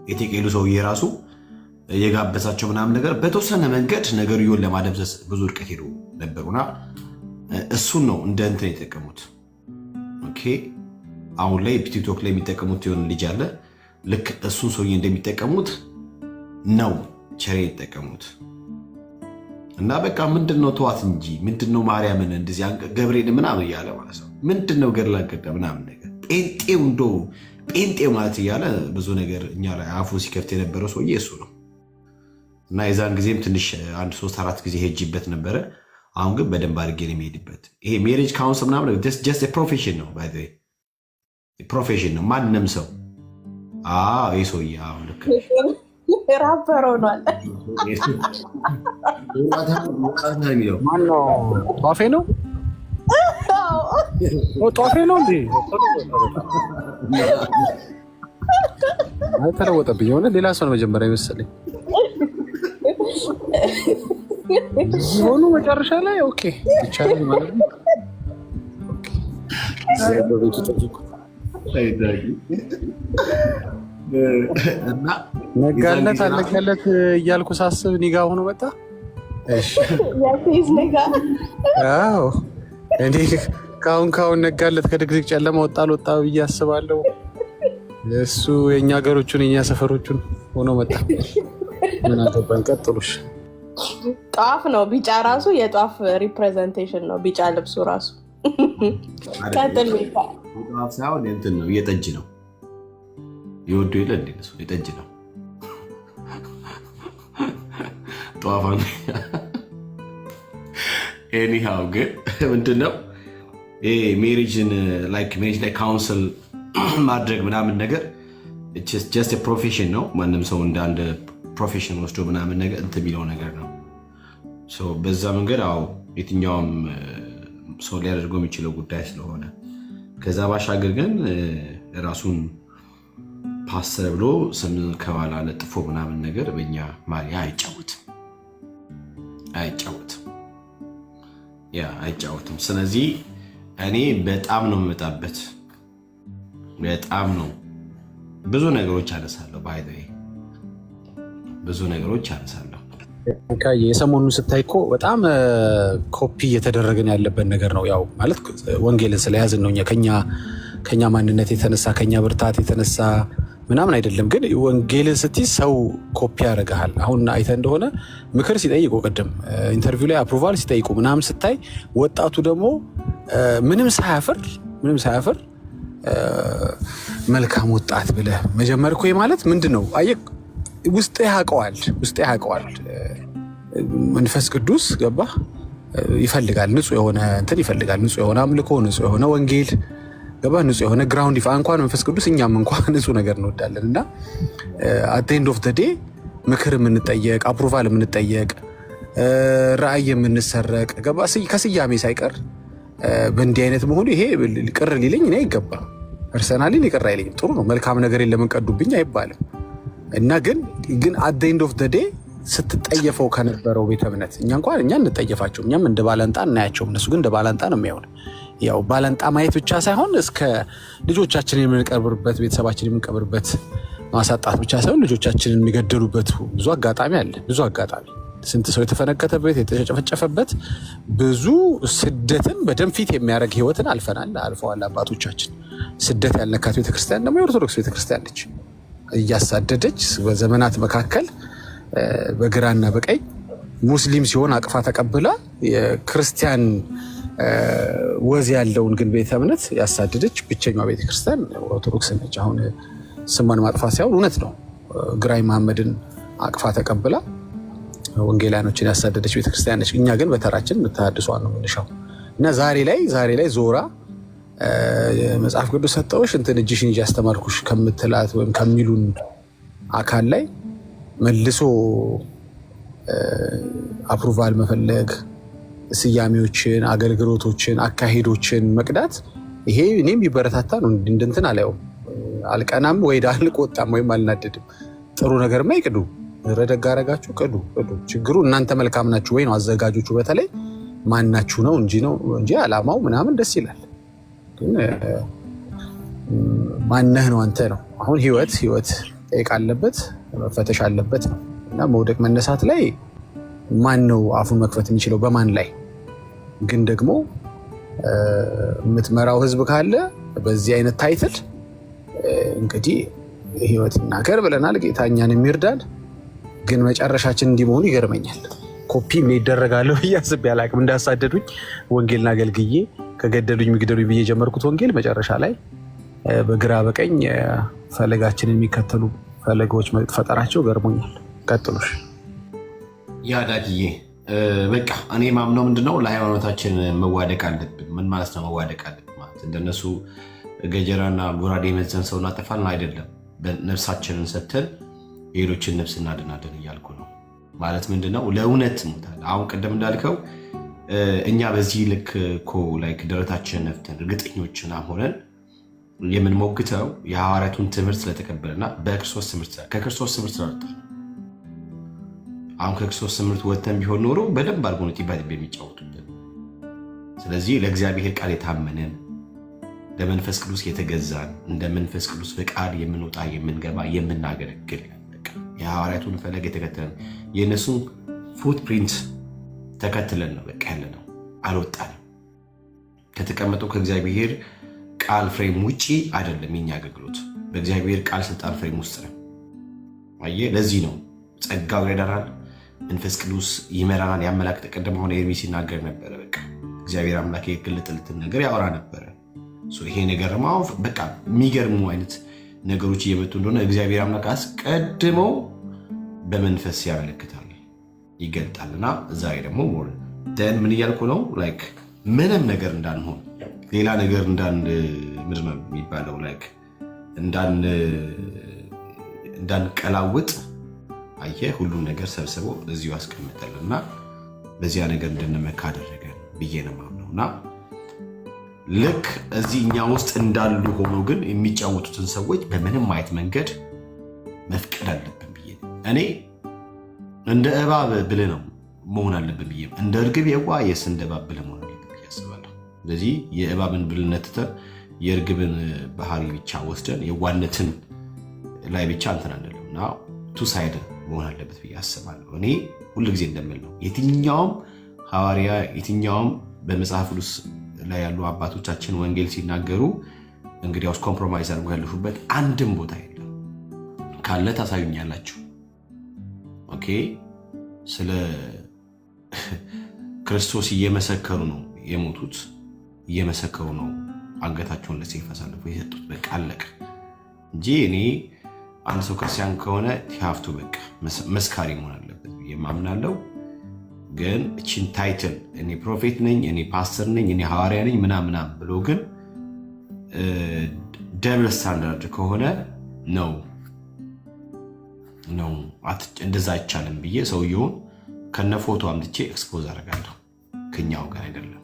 የቴቄሉ ሰውዬ ራሱ የጋበዛቸው ምናምን ነገር በተወሰነ መንገድ ነገርየውን ለማደብዘዝ ብዙ ርቀት ሄዱ ነበሩና እሱን ነው እንደ እንትን የተጠቀሙት። ኦኬ አሁን ላይ ቲክቶክ ላይ የሚጠቀሙት የሆነ ልጅ አለ። ልክ እሱን ሰውዬ እንደሚጠቀሙት ነው ቸሬ የተጠቀሙት። እና በቃ ምንድነው ተዋት እንጂ ምንድነው ማርያምን እንደዚህ ገብርኤል ምናምን እያለ ማለት ነው። ምንድነው ገድላ ገዳ ምናምን ነገር ጴንጤው እንደው ጴንጤ ማለት እያለ ብዙ ነገር እኛ ላይ አፉ ሲከፍት የነበረው ሰውዬ እሱ ነው። እና የዛን ጊዜም ትንሽ 1-3-4 ጊዜ ሄጅበት ነበረ። አሁን ግን በደንብ አድርጌ ነው የሚሄድበት። ይሄ ሜሬጅ ካውንስል ምናምን ጀስት ፕሮፌሽን ነው፣ ባይ ዘ ዌይ ፕሮፌሽን ነው። ማንም ሰው ይህ ሰውዬ አሁን ልክ ራፐር ሆኗል። ማነው? ጧፌ ነው ጧፌ ነው እንዴ? ተለወጠብኝ። የሆነ ሌላ ሰው ነው መጀመሪያ ይመስለኝ ሆኑ መጨረሻ ላይ ኦኬ ይቻላል ማለት ነው። እና ነጋለት አለጋለት እያልኩ ሳስብ ኒጋ ሆኖ መጣ። እኔ ካሁን ነጋለት ከድቅድቅ ጨለማ ወጣ አልወጣ ብዬ አስባለሁ። እሱ የእኛ ሀገሮቹን የእኛ ሰፈሮቹን ሆኖ መጣ። ምን አገባኝ። ቀጥሉሽ። ጧፍ ነው ቢጫ፣ ራሱ የጧፍ ሪፕሬዘንቴሽን ነው ቢጫ ልብሱ ራሱ። ቀጥል። ጧፍ ሳይሆን እንትን ነው የጠጅ ነው የወዱ የለ እንዴ ነው የጠጅ ነው ጧፋ። ኤኒሃው ግን ምንድነው ሜሪጅ ላይ ካውንስል ማድረግ ምናምን ነገር ጀስት ፕሮፌሽን ነው። ማንም ሰው እንደ አንድ ፕሮፌሽን ወስዶ ምናምን ነገር እንትን የሚለው ነገር ነው። በዛ መንገድ የትኛውም ሰው ሊያደርገው የሚችለው ጉዳይ ስለሆነ፣ ከዛ ባሻገር ግን ራሱን ፓስተር ብሎ ስም ከኋላ ለጥፎ ምናምን ነገር በእኛ ማሊያ አይጫወትም። ስለዚህ እኔ በጣም ነው የምመጣበት፣ በጣም ነው ብዙ ነገሮች አነሳለሁ። ባይ ብዙ ነገሮች አነሳለሁ። የሰሞኑን ስታይ እኮ በጣም ኮፒ እየተደረገን ያለበት ነገር ነው። ያው ማለት ወንጌልን ስለያዝን ነው። ከኛ ማንነት የተነሳ ከኛ ብርታት የተነሳ ምናምን አይደለም። ግን ወንጌልን ስትይ ሰው ኮፒ ያደርግሃል። አሁን አይተህ እንደሆነ ምክር ሲጠይቁ ቅድም ኢንተርቪው ላይ አፕሩቫል ሲጠይቁ ምናምን ስታይ፣ ወጣቱ ደግሞ ምንም ሳያፍር መልካም ወጣት ብለህ መጀመር እኮ ማለት ምንድን ነው? አየህ ውስጤ ያውቀዋል። መንፈስ ቅዱስ ገባህ ይፈልጋል። ንጹህ የሆነ እንትን ይፈልጋል። ንጹህ የሆነ አምልኮ፣ ንጹህ የሆነ ወንጌል ገባህ፣ ንጹህ የሆነ ግራውንድ እንኳን መንፈስ ቅዱስ እኛም እንኳን ንጹህ ነገር እንወዳለን። እና አት ኤንድ ኦፍ ዘ ዴይ ምክር የምንጠየቅ፣ አፕሩቫል የምንጠየቅ፣ ራእይ የምንሰረቅ ገባህ፣ ከስያሜ ሳይቀር በእንዲህ አይነት መሆኑ ይሄ ቅር ሊለኝ እኔ አይገባም። ፐርሰናሊ ቅር አይለኝም። ጥሩ ነው። መልካም ነገር ለምን ቀዱብኝ አይባልም። እና ግን አት ኤንድ ኦፍ ዘ ዴይ ስትጠየፈው ከነበረው ቤተ እምነት እኛ እንጠየፋቸው፣ እኛም እንደ ባላንጣ እናያቸው። እነሱ ግን እንደ ባላንጣ ነው የሚሆን። ያው ባላንጣ ማየት ብቻ ሳይሆን እስከ ልጆቻችንን የምንቀብርበት፣ ቤተሰባችን የምንቀብርበት ማሳጣት ብቻ ሳይሆን ልጆቻችንን የሚገደሉበት ብዙ አጋጣሚ አለ። ብዙ አጋጣሚ ስንት ሰው የተፈነከተበት የተጨፈጨፈበት፣ ብዙ ስደትን በደም ፊት የሚያደርግ ህይወትን አልፈዋል አባቶቻችን። ስደት ያልነካት ቤተክርስቲያን ደግሞ የኦርቶዶክስ ቤተክርስቲያን ነች። እያሳደደች በዘመናት መካከል በግራና በቀኝ ሙስሊም ሲሆን አቅፋ ተቀብላ የክርስቲያን ወዝ ያለውን ግን ቤተ እምነት ያሳደደች ብቸኛዋ ቤተክርስቲያን ኦርቶዶክስ ነች። አሁን ስሟን ማጥፋት ሳይሆን እውነት ነው። ግራኝ መሐመድን አቅፋ ተቀብላ ወንጌላኖችን ያሳደደች ቤተክርስቲያን ነች። እኛ ግን በተራችን ተሐድሷን ነው የምንሻው። እና ዛሬ ላይ ዞራ መጽሐፍ ቅዱስ ሰጠውሽ እንትን እጅሽን ይዤ አስተማርኩሽ ከምትላት ወይም ከሚሉን አካል ላይ መልሶ አፕሩቫል መፈለግ፣ ስያሜዎችን፣ አገልግሎቶችን፣ አካሄዶችን መቅዳት፣ ይሄ እኔም ቢበረታታ ነው። እንትን አላየውም። አልቀናም ወይ አልቆጣም ወይም አልናደድም። ጥሩ ነገርማ ይቅዱ። ረደግ አረጋችሁ ቅዱ። ችግሩ እናንተ መልካም ናችሁ ወይ ነው አዘጋጆቹ በተለይ ማናችሁ ነው እንጂ አላማው ምናምን ደስ ይላል። ግን ማነህ ነው አንተ ነው። አሁን ህይወት ጠይቅ አለበት መፈተሽ አለበት ነው እና መውደቅ መነሳት ላይ ማን ነው አፉን መክፈት የሚችለው በማን ላይ? ግን ደግሞ የምትመራው ህዝብ ካለ በዚህ አይነት ታይትል እንግዲህ ህይወት እናገር ብለናል። ጌታ እኛን የሚርዳን። ግን መጨረሻችን እንዲህ መሆኑ ይገርመኛል። ኮፒ ምን ይደረጋለሁ እያስብ ያላቅም እንዳሳደዱኝ ወንጌልን አገልግዬ ከገደሉኝ የሚግደሉኝ ብዬ የጀመርኩት ወንጌል መጨረሻ ላይ በግራ በቀኝ ፈለጋችንን የሚከተሉ ፈለጎች መፈጠራቸው ገርሞኛል። ቀጥሉሽ ያዳጊዬ። በቃ እኔ ማምነው ምንድነው ለሃይማኖታችን መዋደቅ አለብን። ምን ማለት ነው መዋደቅ አለብን ማለት? እንደነሱ ገጀራና ጎራዴ መዘን ሰው እናጠፋልን አይደለም። ነፍሳችንን ሰተን ሌሎችን ነፍስ እናድናለን እያልኩ ነው። ማለት ምንድነው ለእውነት ሞታል። አሁን ቅድም እንዳልከው እኛ በዚህ ልክ እኮ ላይክ ደረታችንን ነፍተን እርግጠኞችና ሆነን የምንሞግተው የሐዋርያቱን ትምህርት ስለተቀበለና ከክርስቶስ ትምህርት ስለወጣ። አሁን ከክርስቶስ ትምህርት ወጥተን ቢሆን ኖሮ በደንብ አድርጎ ነው ጢባ የሚጫወቱብን። ስለዚህ ለእግዚአብሔር ቃል የታመንን ለመንፈስ ቅዱስ የተገዛን እንደ መንፈስ ቅዱስ ፈቃድ የምንወጣ የምንገባ የምናገለግል የሐዋርያቱን ፈለግ የተከተለን የእነሱን ፉትፕሪንት ተከትለን ነው በቃ ያለ ነው። አልወጣንም። ከተቀመጠው ከእግዚአብሔር ቃል ፍሬም ውጪ አይደለም የኛ አገልግሎት። በእግዚአብሔር ቃል ስልጣን ፍሬም ውስጥ ነው። አየህ፣ ለዚህ ነው ጸጋው ይረዳናል፣ መንፈስ ቅዱስ ይመራናል፣ ያመላክተ። ቀደም ሆነ ኤርሚ ሲናገር ነበረ። በቃ እግዚአብሔር አምላክ የገለጠለትን ነገር ያወራ ነበረ። ይሄ ነገር አሁን በቃ የሚገርሙ አይነት ነገሮች እየመጡ እንደሆነ እግዚአብሔር አምላክ አስቀድሞ በመንፈስ ያመለክታል ይገልጣልና ዛሬ ደግሞ ደን ምን እያልኩ ነው ላይክ ምንም ነገር እንዳንሆን ሌላ ነገር ምንድን ነው የሚባለው ላይክ እንዳንቀላውጥ አየህ ሁሉም ነገር ሰብስቦ እዚሁ አስቀምጠልና በዚያ ነገር እንድንመካ አደረገን ብዬ ነው የማምነውና ልክ እዚህ እኛ ውስጥ እንዳሉ ሆኖ ግን የሚጫወቱትን ሰዎች በምንም አይነት መንገድ መፍቀድ አለብን ብዬ እኔ እንደ እባብ ብልህ ነው መሆን አለብን ብዬ እንደ እርግብ የዋየስ እንደ እባብ ብልህ መሆን አለብን ብዬ አስባለሁ። ስለዚህ የእባብን ብልህነት ትተን የእርግብን ባህሪ ብቻ ወስደን የዋነትን ላይ ብቻ እንትን አንልም እና ቱ ሳይድ መሆን አለበት ብዬ አስባለሁ። እኔ ሁልጊዜ እንደምል ነው የትኛውም ሐዋርያ የትኛውም በመጽሐፍ ቅዱስ ላይ ያሉ አባቶቻችን ወንጌል ሲናገሩ እንግዲያውስ ኮምፕሮማይዝ አድርጎ ያለፉበት አንድም ቦታ የለም። ካለ ታሳዩኛላችሁ። ኦኬ፣ ስለ ክርስቶስ እየመሰከሩ ነው የሞቱት፣ እየመሰከሩ ነው አንገታቸውን ለሰይፍ አሳልፈው የሰጡት። በቃ አለቀ እንጂ እኔ አንድ ሰው ክርስቲያን ከሆነ ቲሃፍቱ በቃ መስካሪ መሆን አለበት ብዬ ማምናለሁ። ግን እችን ታይትል እኔ ፕሮፌት ነኝ፣ እኔ ፓስተር ነኝ፣ እኔ ሐዋርያ ነኝ ምናምናም ብሎ ግን ደብል ስታንዳርድ ከሆነ ነው እንደዛ አይቻልም ብዬ ሰውየውን ከነ ፎቶ አምጥቼ ኤክስፖዝ አደርጋለሁ። ከኛው ጋር አይደለም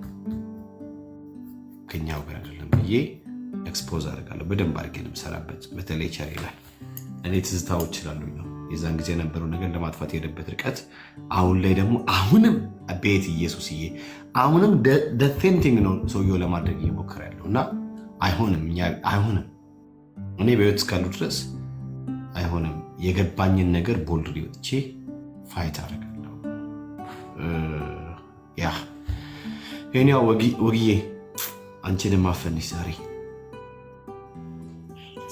ብዬ ኤክስፖዝ አደርጋለሁ። በደንብ አድርጌ ነው የምሰራበት። በተለይ ቸር ይላል እኔ ትዝታዎች ይችላሉኝ ነው የዛን ጊዜ የነበረው ነገር ለማጥፋት የሄደበት ርቀት አሁን ላይ ደግሞ አሁንም ቤት ኢየሱስዬ አሁንም ቴምቲንግ ነው ሰውየው ለማድረግ እየሞከረ ያለው እና አይሆንም። እኔ በህይወት እስካሉ ድረስ አይሆንም። የገባኝን ነገር ቦልድ ወጥቼ ፋይት አደርጋለሁ። ያ እኔው ወግዬ አንቺንም ማፈንሽ ዛሬ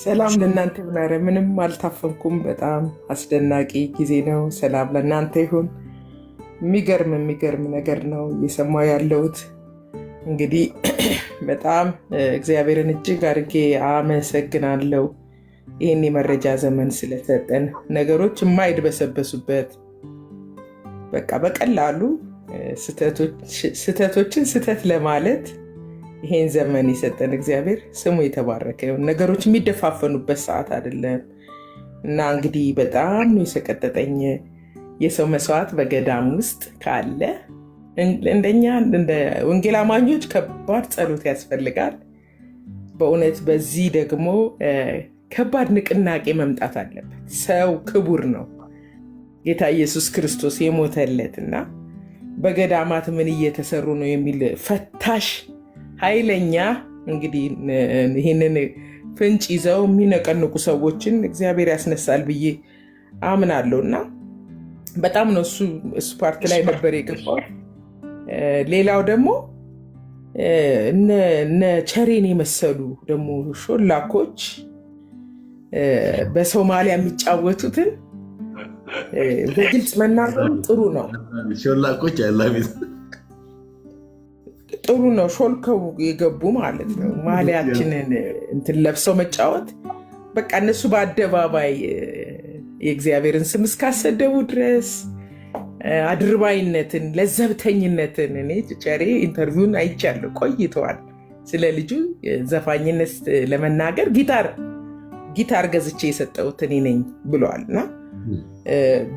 ሰላም ለእናንተ ይሁን። ኧረ ምንም አልታፈንኩም። በጣም አስደናቂ ጊዜ ነው። ሰላም ለእናንተ ይሁን። የሚገርም ነገር ነው እየሰማሁ ያለሁት። እንግዲህ በጣም እግዚአብሔርን እጅግ አድርጌ አመሰግናለሁ ይህን የመረጃ ዘመን ስለሰጠን፣ ነገሮች የማይድበሰበሱበት በቃ በቀላሉ ስህተቶችን ስህተት ለማለት ይሄን ዘመን የሰጠን እግዚአብሔር ስሙ የተባረከ ይሁን። ነገሮች የሚደፋፈኑበት ሰዓት አይደለም እና እንግዲህ በጣም ነው የሰቀጠጠኝ የሰው መስዋዕት በገዳም ውስጥ ካለ እንደኛ እንደ ወንጌል አማኞች ከባድ ጸሎት ያስፈልጋል። በእውነት በዚህ ደግሞ ከባድ ንቅናቄ መምጣት አለበት። ሰው ክቡር ነው። ጌታ ኢየሱስ ክርስቶስ የሞተለት እና በገዳማት ምን እየተሰሩ ነው የሚል ፈታሽ ኃይለኛ እንግዲህ ይህንን ፍንጭ ይዘው የሚነቀንቁ ሰዎችን እግዚአብሔር ያስነሳል ብዬ አምናለሁ እና በጣም ነው እሱ ፓርት ላይ ነበር የገባው። ሌላው ደግሞ እነ ቸሬን የመሰሉ ደግሞ ሾላኮች በሶማሊያ የሚጫወቱትን በግልጽ መናገሩ ጥሩ ነው። ሾላኮች ጥሩ ነው። ሾልከው የገቡ ማለት ነው። ማሊያችንን እንትን ለብሰው መጫወት በቃ እነሱ በአደባባይ የእግዚአብሔርን ስም እስካሰደቡ ድረስ አድርባይነትን፣ ለዘብተኝነትን እኔ ቸሬ ኢንተርቪውን አይቻለሁ፣ ቆይተዋል። ስለ ልጁ ዘፋኝነት ለመናገር ጊታር ገዝቼ የሰጠሁት እኔ ነኝ ብለዋል እና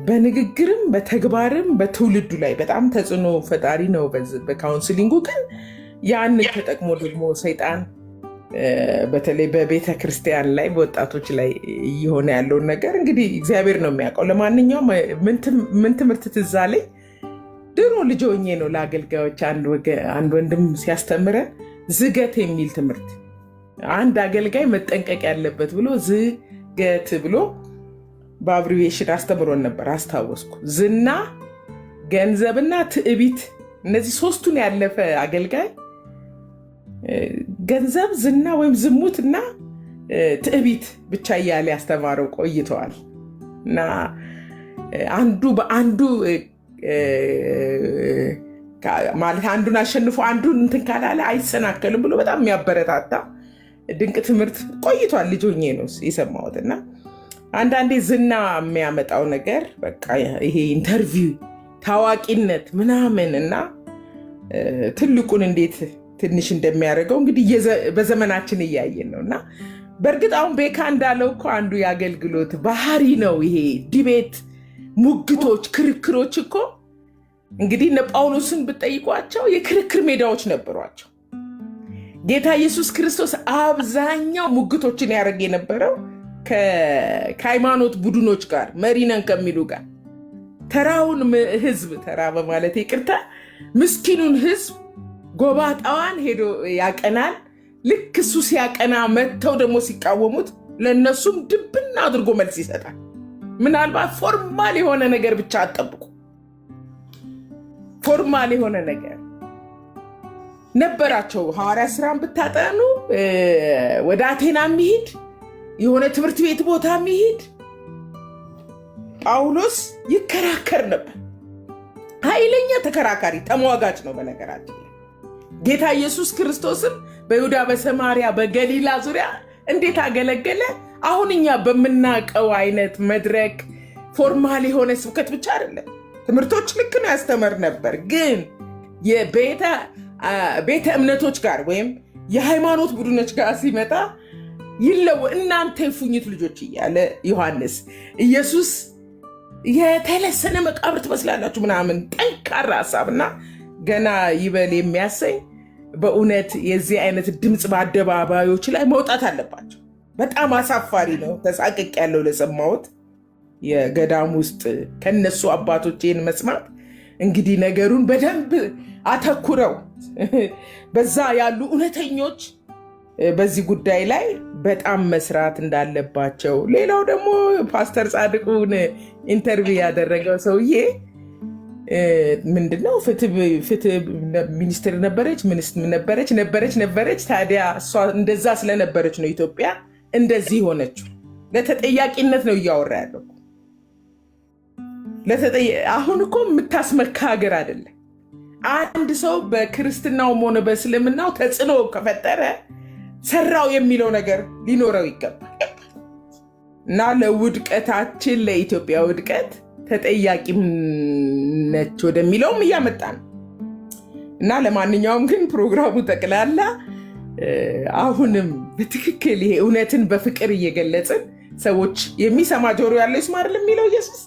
በንግግርም በተግባርም በትውልዱ ላይ በጣም ተጽዕኖ ፈጣሪ ነው። በካውንስሊንጉ ግን ያንን ተጠቅሞ ደግሞ ሰይጣን በተለይ በቤተ ክርስቲያን ላይ በወጣቶች ላይ እየሆነ ያለውን ነገር እንግዲህ እግዚአብሔር ነው የሚያውቀው። ለማንኛውም ምን ትምህርት ትዝ አለኝ። ድሮ ልጅ ሆኜ ነው ለአገልጋዮች አንድ ወንድም ሲያስተምረን ዝገት የሚል ትምህርት አንድ አገልጋይ መጠንቀቅ ያለበት ብሎ ዝገት ብሎ በአብሪቬሽን አስተምሮን ነበር። አስታወስኩ። ዝና፣ ገንዘብና ትዕቢት፣ እነዚህ ሶስቱን ያለፈ አገልጋይ ገንዘብ፣ ዝና ወይም ዝሙት እና ትዕቢት ብቻ እያለ ያስተማረው ቆይተዋል እና አንዱ በአንዱ ማለት አንዱን አሸንፎ አንዱን እንትን ካላለ አይሰናከልም ብሎ በጣም የሚያበረታታ ድንቅ ትምህርት ቆይቷል። ልጅ ሆኜ ነው የሰማሁት እና አንዳንዴ ዝና የሚያመጣው ነገር በቃ ይሄ ኢንተርቪው፣ ታዋቂነት ምናምን እና ትልቁን እንዴት ትንሽ እንደሚያደርገው እንግዲህ በዘመናችን እያየን ነው እና በእርግጥ አሁን ቤካ እንዳለው እኮ አንዱ የአገልግሎት ባህሪ ነው ይሄ ዲቤት፣ ሙግቶች፣ ክርክሮች እኮ እንግዲህ እነ ጳውሎስን ብጠይቋቸው የክርክር ሜዳዎች ነበሯቸው። ጌታ ኢየሱስ ክርስቶስ አብዛኛው ሙግቶችን ያደርግ የነበረው ከሃይማኖት ቡድኖች ጋር መሪነን ከሚሉ ጋር ተራውን ህዝብ ተራ በማለት ይቅርታ ምስኪኑን ህዝብ ጎባጣዋን ሄዶ ያቀናል። ልክ እሱ ሲያቀና መጥተው ደግሞ ሲቃወሙት ለእነሱም ድብና አድርጎ መልስ ይሰጣል። ምናልባት ፎርማል የሆነ ነገር ብቻ አጠብቁ። ፎርማል የሆነ ነገር ነበራቸው። ሐዋርያ ሥራን ብታጠኑ ወደ አቴና የሚሄድ የሆነ ትምህርት ቤት ቦታ የሚሄድ ጳውሎስ ይከራከር ነበር። ኃይለኛ ተከራካሪ ተሟጋች ነው። በነገራችን ጌታ ኢየሱስ ክርስቶስም በይሁዳ፣ በሰማሪያ፣ በገሊላ ዙሪያ እንዴት አገለገለ? አሁን እኛ በምናውቀው አይነት መድረክ ፎርማል የሆነ ስብከት ብቻ አይደለም። ትምህርቶች ልክ ነው ያስተምር ነበር። ግን የቤተ እምነቶች ጋር ወይም የሃይማኖት ቡድኖች ጋር ሲመጣ እናንተ የፉኝት ልጆች እያለ ዮሐንስ ኢየሱስ የተለሰነ መቃብር ትመስላላችሁ ምናምን ጠንካራ ሀሳብና ገና ይበል የሚያሰኝ በእውነት የዚህ አይነት ድምፅ በአደባባዮች ላይ መውጣት አለባቸው። በጣም አሳፋሪ ነው። ተሳቅቅ ያለው ለሰማሁት የገዳም ውስጥ ከነሱ አባቶቼን መስማት እንግዲህ ነገሩን በደንብ አተኩረው በዛ ያሉ እውነተኞች በዚህ ጉዳይ ላይ በጣም መስራት እንዳለባቸው። ሌላው ደግሞ ፓስተር ጻድቁን ኢንተርቪው ያደረገው ሰውዬ ምንድነው ፍትህ ሚኒስትር ነበረች። ታዲያ እሷ እንደዛ ስለነበረች ነው ኢትዮጵያ እንደዚህ ሆነችው። ለተጠያቂነት ነው እያወራ ያለው። አሁን እኮ የምታስመካ ሀገር አይደለም። አንድ ሰው በክርስትናውም ሆነ በእስልምናው ተጽዕኖ ከፈጠረ ሰራው የሚለው ነገር ሊኖረው ይገባል እና ለውድቀታችን ለኢትዮጵያ ውድቀት ተጠያቂም ነች ወደሚለውም እያመጣ ነው እና ለማንኛውም ግን ፕሮግራሙ ጠቅላላ አሁንም በትክክል ይሄ እውነትን በፍቅር እየገለጽን ሰዎች የሚሰማ ጆሮ ያለው ይስማ አይደል የሚለው ኢየሱስ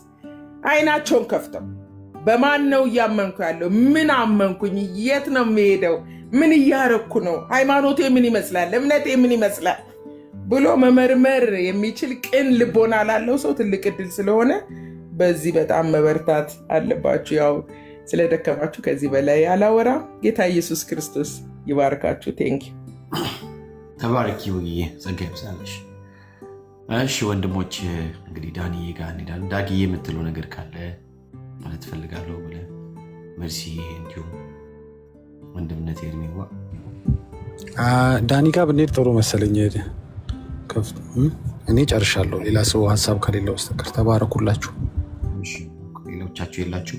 አይናቸውን ከፍተው በማን ነው እያመንኩ ያለው? ምን አመንኩኝ? የት ነው የሚሄደው? ምን እያረኩ ነው? ሃይማኖቴ ምን ይመስላል? እምነቴ ምን ይመስላል ብሎ መመርመር የሚችል ቅን ልቦና ላለው ሰው ትልቅ እድል ስለሆነ በዚህ በጣም መበርታት አለባችሁ። ያው ስለደከማችሁ ከዚህ በላይ አላወራ። ጌታ ኢየሱስ ክርስቶስ ይባርካችሁ። ቴንኪ ተባረኪ ወግዬ ጸጋ ይብዛልሽ። እሺ ወንድሞች እንግዲህ ዳንዬ ጋር እንሄዳለን። ዳግዬ የምትለው ነገር ካለ ማለት ፈልጋለሁ ብለህ መርሲ፣ እንዲሁም ወንድምነት የሚዋ ዳኒ ጋር ብንሄድ ጥሩ መሰለኝ። እኔ ጨርሻለሁ፣ ሌላ ሰው ሀሳብ ከሌለ በስተቀር ተባረኩላችሁ። ሌሎቻችሁ የላችሁ።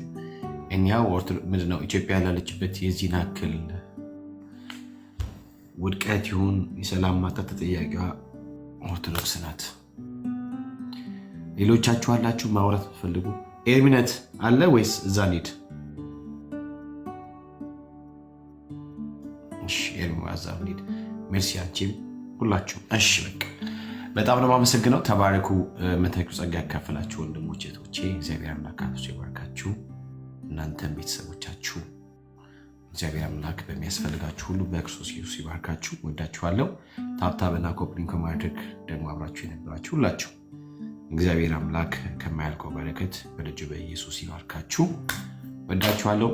እኛው ምንድነው ኢትዮጵያ ላለችበት የዚህን ያክል ውድቀት ይሁን የሰላም ማጣት ተጠያቂዋ ኦርቶዶክስ ናት። ሌሎቻችሁ አላችሁ ማውራት ትፈልጉ? ኤርሚነት አለ ወይስ እዛ እንሂድ? እሺ ኤርሚ ዋዛ እንሂድ። ሜርሲ አንቺም ሁላችሁ። እሺ በቃ በጣም ነው የማመሰግነው። ተባረኩ። መታችሁ ጸጋ ያካፈላችሁ ወንድሞቼ እህቶቼ፣ እግዚአብሔር አምላክ አብዝቶ ይባርካችሁ። እናንተም ቤተሰቦቻችሁ እግዚአብሔር አምላክ በሚያስፈልጋችሁ ሁሉ በክርስቶስ ኢየሱስ ይባርካችሁ። ወዳችኋለሁ። ታብታብና ኮፕሊንግ ከማድረግ ደግሞ አብራችሁ የነበራችሁ ሁላችሁ እግዚአብሔር አምላክ ከማያልቀው በረከት በልጁ በኢየሱስ ይባርካችሁ። ወዳችኋለሁ።